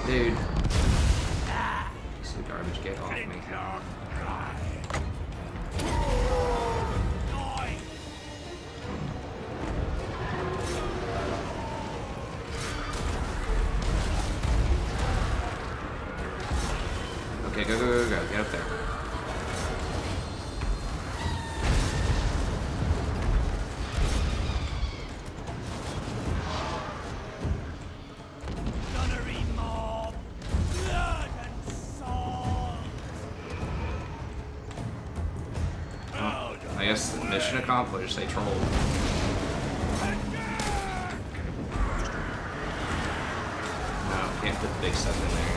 Dude. This is a garbage, get off me. Okay, go, go, go, go. Get up there. Mission accomplished. They trolled. No, can't put the big stuff in there.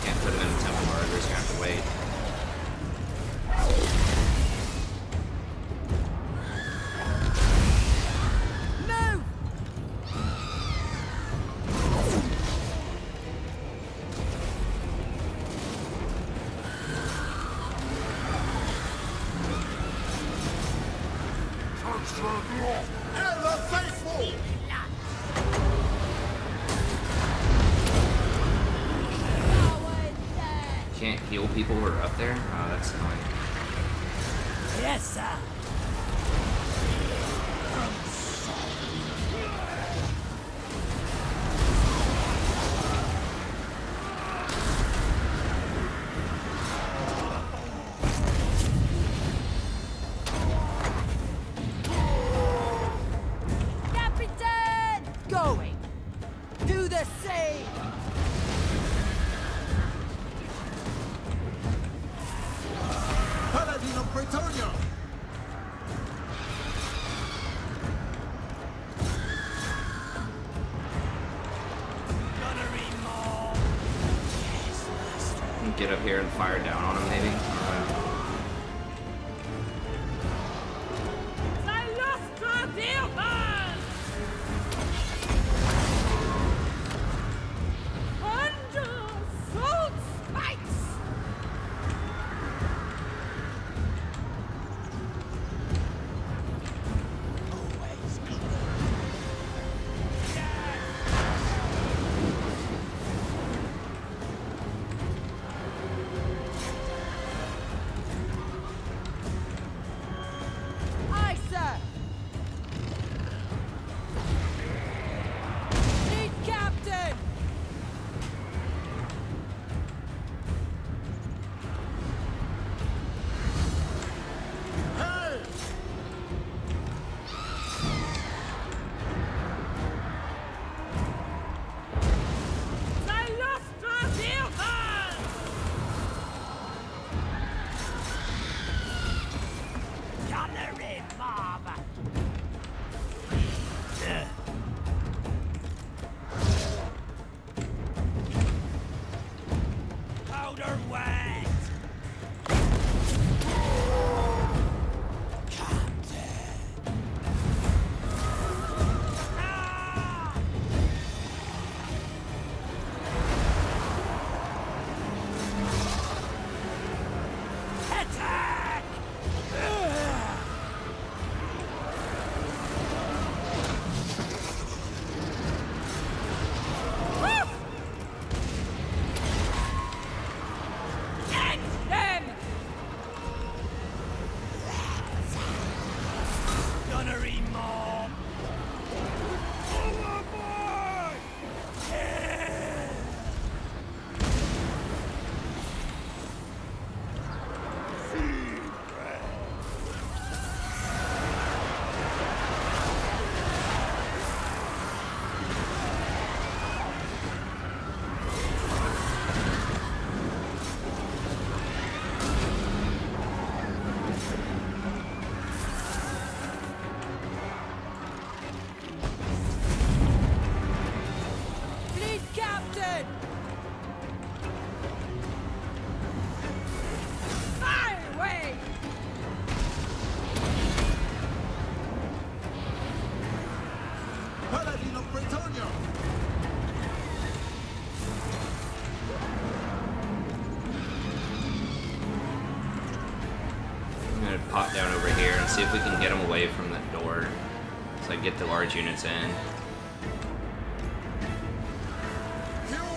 Can't put him in the temple guard. We're just gonna have to wait. Can't heal people who are up there? Oh, that's annoying. Yes, sir. Captain! Going. Do the same. Paladin of Bretonia! Get up here and fire down on him, maybe? Cylostra Direfin! Thunder Salt Spikes! Aye, sir. Need captain. Hey! Cylostra Direfin! Gunnery mob. Powder wet. Ah! Attack! Get them! Gunnery mob. Overboard! Fleet captain! Fire away! Paladin of Bretonia! I'm gonna pop down over here and see if we can get them away from that door. So I get the large units in.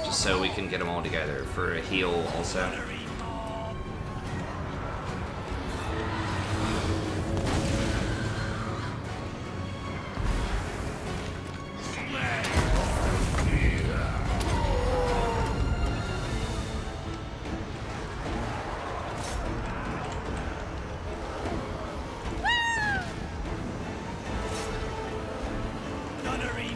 Just so we can get them all together for a heal also. Gunnery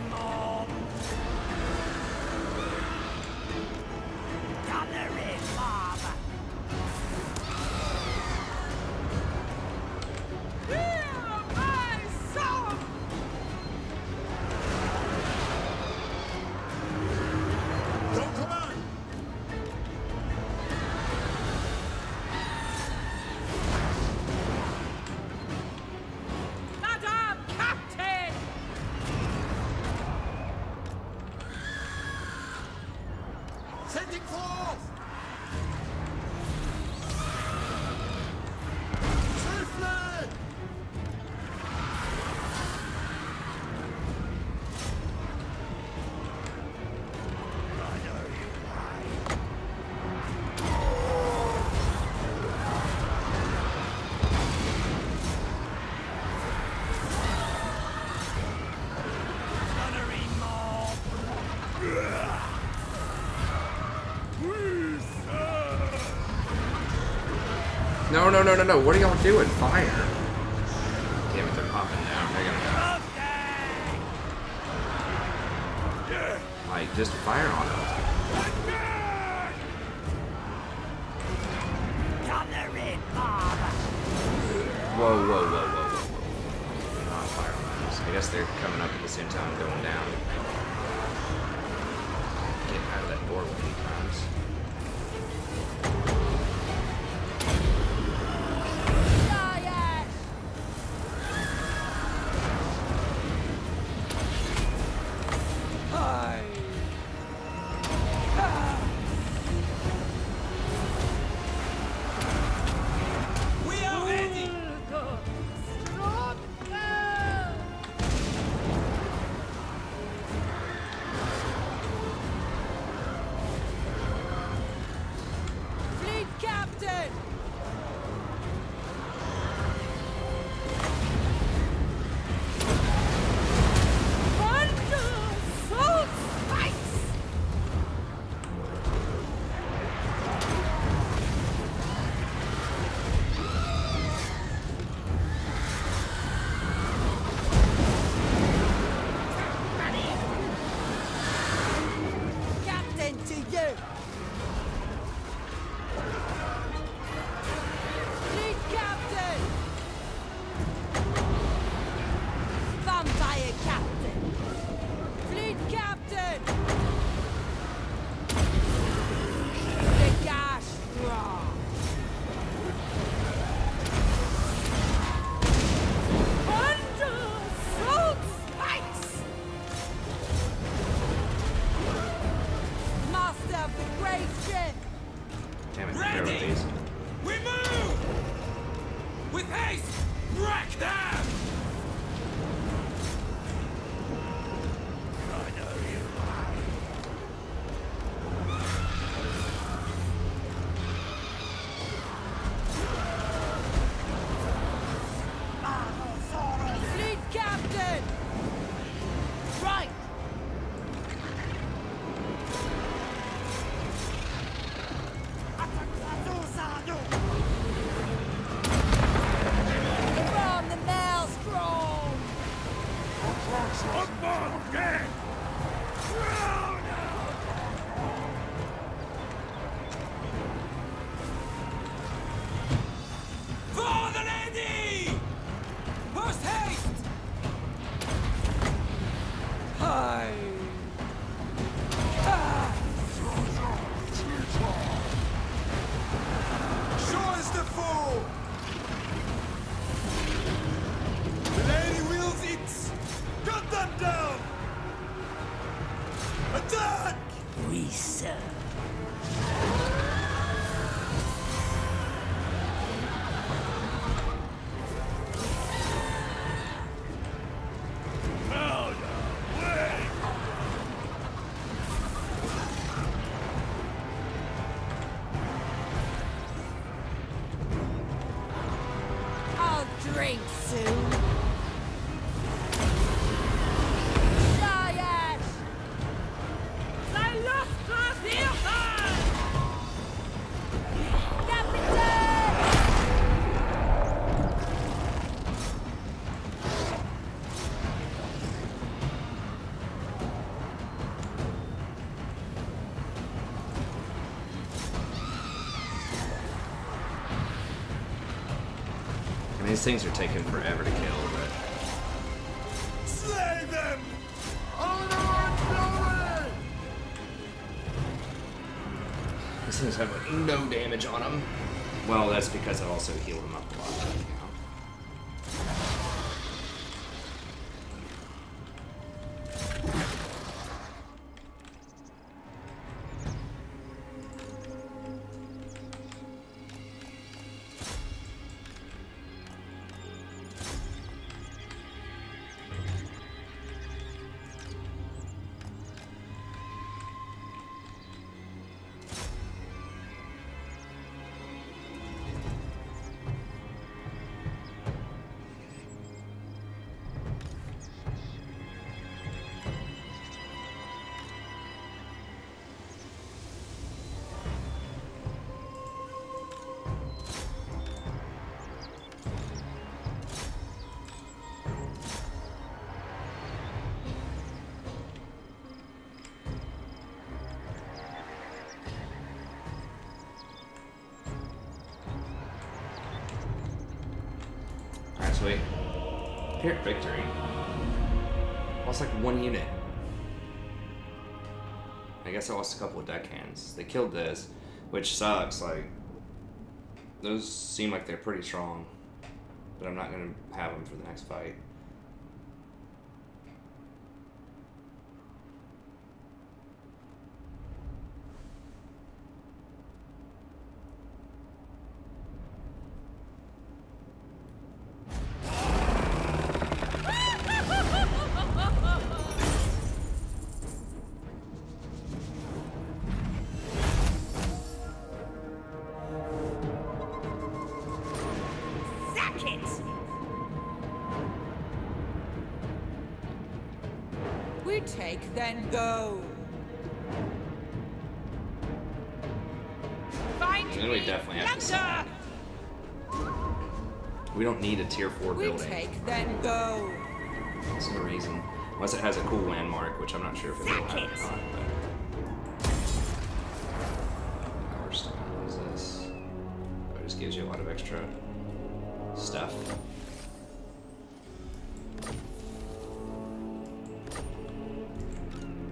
Setting forth! Swiftly! Gunnery mob! No, no, no, no, no. What are y'all doing? Fire. Damn it, they're popping down. They're gonna die. Like, just fire on them. Gunnery mob! Whoa, whoa, whoa, whoa, whoa, whoa. Not fire on those. I guess they're coming up at the same time going down. Get out of that doorway many times. Drink soon. Giant! Cylostra Direfin! Captain! And these things are taking forever to kill, but... Slay them! Honor and glory! These things have like no damage on them. Well, that's because I also healed them up a lot. Sweet. Pyrrhic victory. Lost like 1 unit. I guess I lost a couple of deckhands. They killed this, which sucks. Like, those seem like they're pretty strong, but I'm not gonna have them for the next fight. Take, then go. Find And then we definitely have to side. We don't need a tier 4 we building. Take, then go. There's no reason. Unless it has a cool landmark, which I'm not sure if it will have or not. But... Power Stone, what is this? Oh, it just gives you a lot of extra stuff.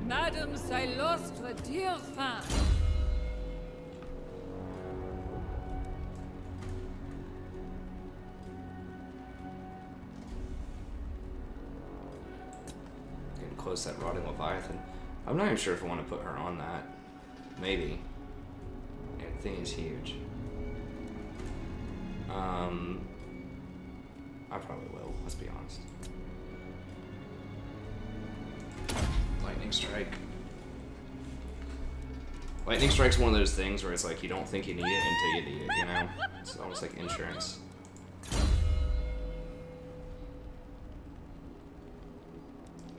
Madame Cylostra Direfin. Getting close to that rotting Leviathan. I'm not even sure if I want to put her on that. Maybe. Yeah, the thing is huge. I probably will, let's be honest. Lightning Strike. Lightning Strike's one of those things where it's like you don't think you need it until you need it, you know? It's almost like insurance.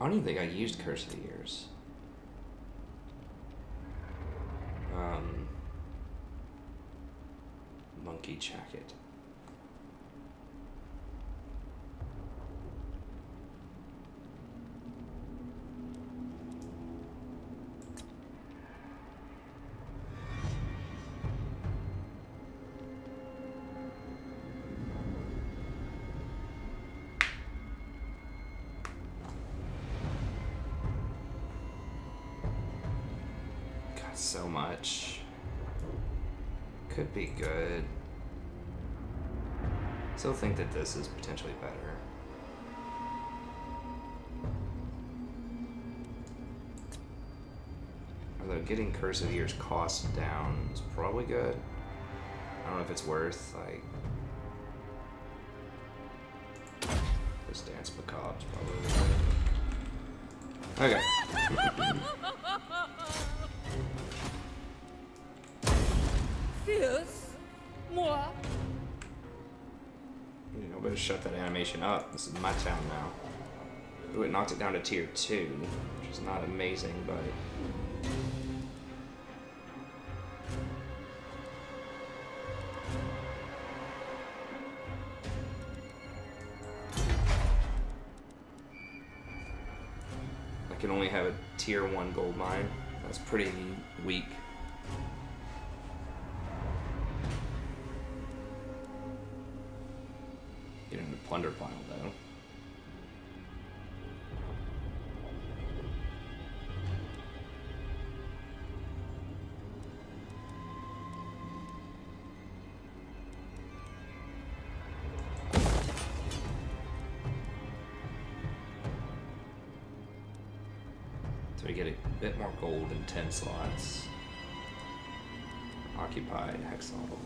I don't even think I used Curse of the Years. Monkey Jacket. So much. Could be good. Still think that this is potentially better. Although getting Curse of the Year's cost down is probably good. I don't know if it's worth, like... This Dance Macabre's probably good. Okay. Fierce? Moi? You know, better shut that animation up. This is my town now. Ooh, it knocked it down to tier 2, which is not amazing, but... I can only have a tier 1 gold mine. That's pretty weak. Get in the plunder pile, though. So we get a bit more gold in 10 slots. Occupied Hexoatl.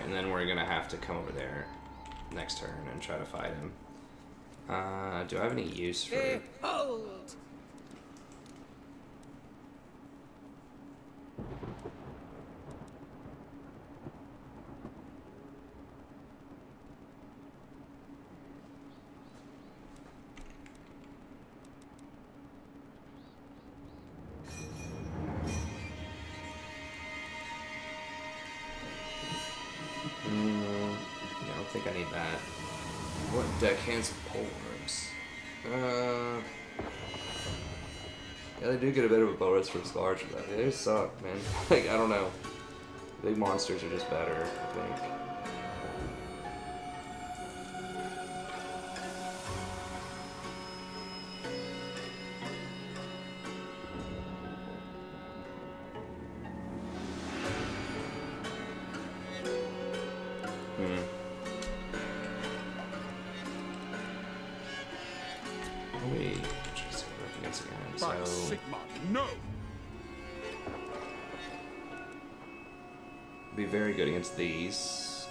And then we're gonna have to come over there next turn and try to fight him. Do I have any use for... Behold! ain't that. What deckhands and polearms? Yeah, they do get a bit of a bonus for Scarge for that. They suck, man. Like, I don't know. Big monsters are just better, I think. Be very good against these.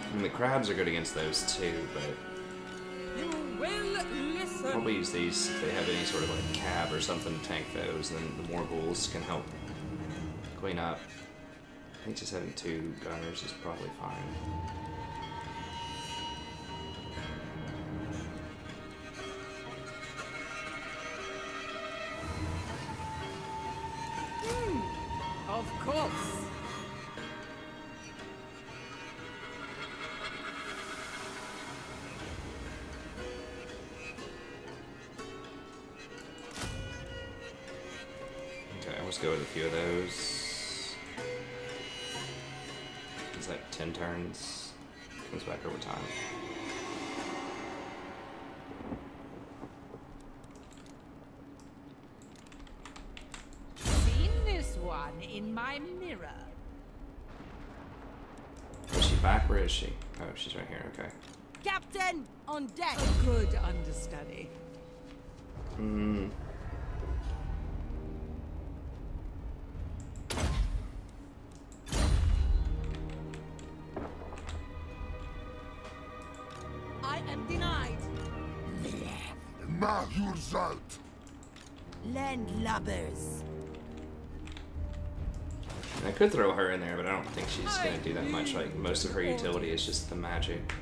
I mean, the crabs are good against those too, but probably use these if they have any sort of like cab or something to tank those, and then the more ghouls can help clean up. I think just having 2 gunners is probably fine. Of course. Let's go with a few of those. It's like 10 turns. Comes back over time. Seen this one in my mirror. Is she back? Where is she? Oh, she's right here. Okay. Captain, on deck. A good understudy. Landlubbers. I could throw her in there, but I don't think she's going to do that much. Like, most of her utility is just the magic.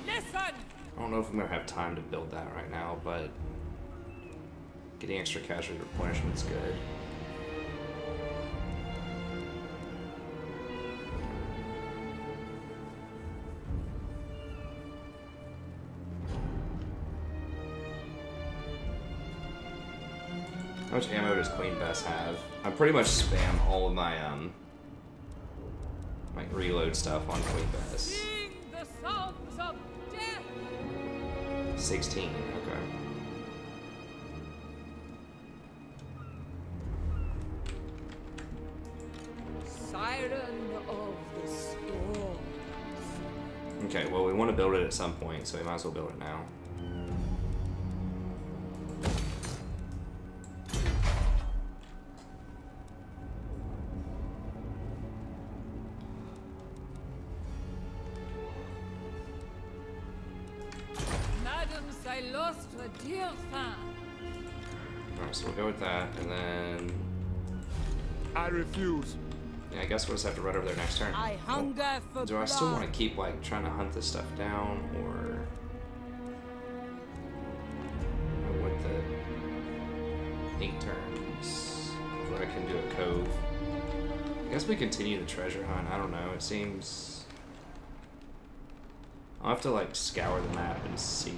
Listen! I don't know if I'm going to have time to build that right now, but getting extra casualty replenishment is good. How much ammo does Queen Bess have? I pretty much spam all of my my reload stuff on Queen Bess. Sing the songs of death. 16, okay. Siren of the storms. Okay, well we want to build it at some point, so we might as well build it now. Cylostra Direfin. Alright, so we'll go with that, and then... I refuse. Yeah, I guess we'll just have to run over there next turn. I hunger for Do I still want to keep, like, trying to hunt this stuff down, or... with the 8 turns, before I can do a cove? I guess we continue the treasure hunt, I don't know, it seems... I'll have to, like, scour the map and see...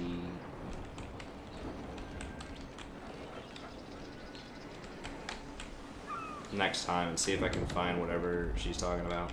next time and see if I can find whatever she's talking about.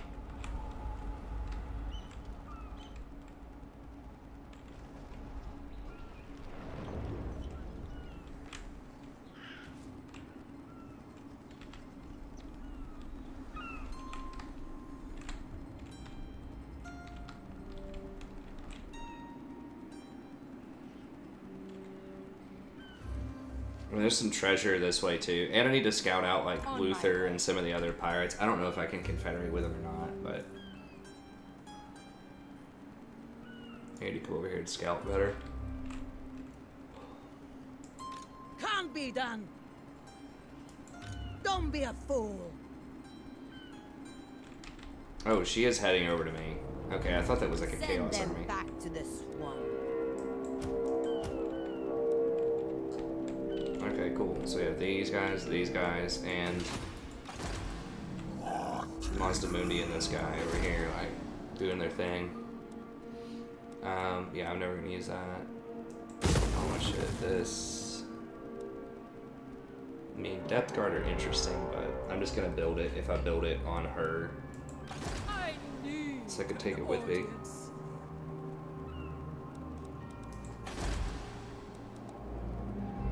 There's some treasure this way too, and I need to scout out like Luther and some of the other pirates. I don't know if I can confederate with them or not, but I need to come over here and scout better. Can't be done. Don't be a fool. Oh, she is heading over to me. Okay, I thought that was like a Send chaos them army. back to the swamp. Okay, cool. So we have these guys, and Mazdamundi and this guy over here, like, doing their thing. Yeah, I'm never gonna use that. Oh my shit, this. I mean, depth guard are interesting, but I'm just gonna build it if I build it on her. So I can take it with me.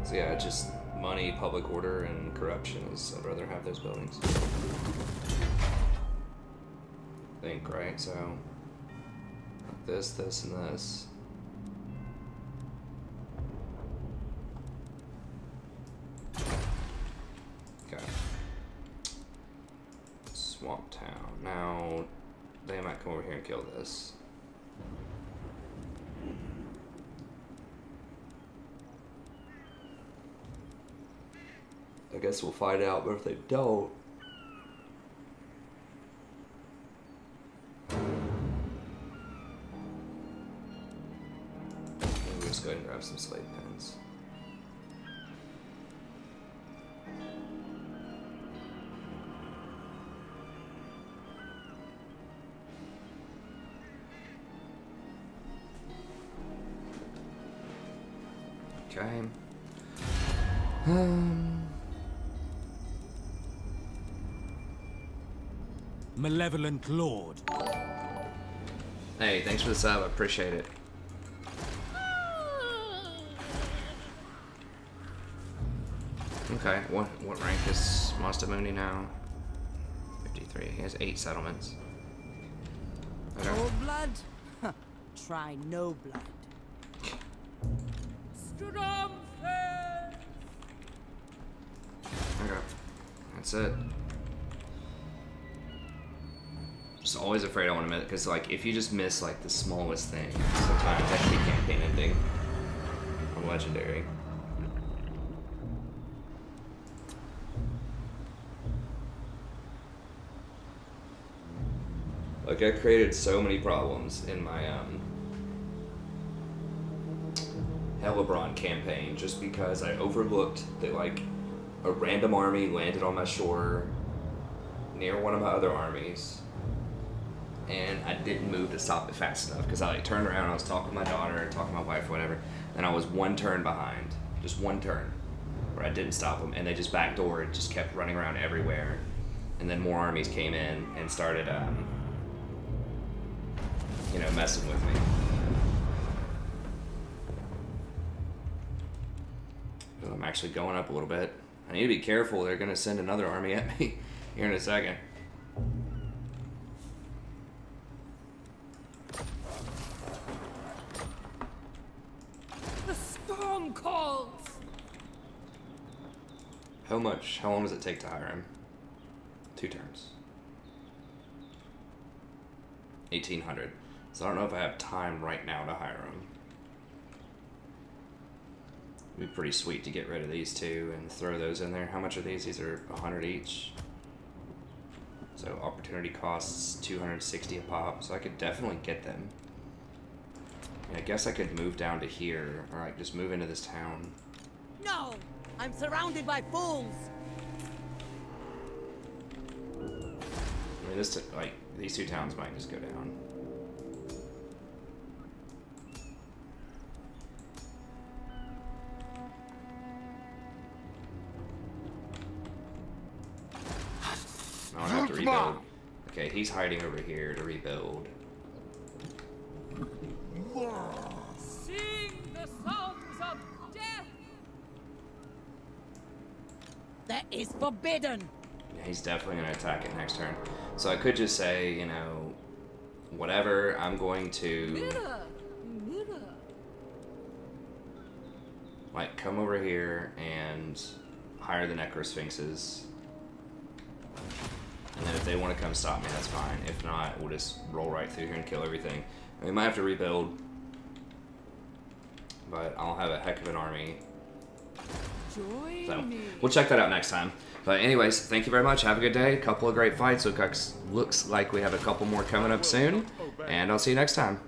So yeah, just money, public order, and corruption is, I'd rather have those buildings. I think, right? So, this, and this. Okay. Swamp Town. Now, they might come over here and kill this. I guess we'll find out, but if they don't... We'll just go ahead and grab some slave pens. Okay. Malevolent Lord. Hey, thanks for the sub. I appreciate it. Okay, what rank is Mazdamundi now? 53. He has 8 settlements. Okay. No blood? Huh. Try no blood. Okay. That's it. Just always afraid I want to miss, because like if you just miss like the smallest thing, sometimes that can be campaign ending on Legendary. Like I created so many problems in my Hellebron campaign just because I overlooked that like a random army landed on my shore near one of my other armies, and I didn't move to stop it fast enough because I like turned around, I was talking to my daughter, talking to my wife, whatever, and I was one turn behind, just one turn, where I didn't stop them, and they just backdoored, just kept running around everywhere, and then more armies came in and started, you know, messing with me. Oh, I'm actually going up a little bit. I need to be careful, they're gonna send another army at me here in a second. The storm calls. How long does it take to hire him? 2 turns. 1800. So I don't know if I have time right now to hire him. It'd be pretty sweet to get rid of these 2 and throw those in there. How much are these? These are 100 each. So opportunity costs 260 a pop. So I could definitely get them. I guess I could move down to here, or like just move into this town. No! I'm surrounded by fools! I mean, this like these 2 towns might just go down. I don't have to rebuild. Okay, he's hiding over here to rebuild. Sing the songs of death. That is forbidden! Yeah, he's definitely going to attack it next turn. So I could just say, you know, whatever, I'm going to... Mirror. Like, come over here and hire the Necrosphinxes. And then if they want to come stop me, that's fine. If not, we'll just roll right through here and kill everything. And we might have to rebuild but I'll have a heck of an army. Join So me. we'll check that out next time. But anyways, thank you very much. Have a good day. A couple of great fights. Looks like we have a couple more coming up soon. And I'll see you next time.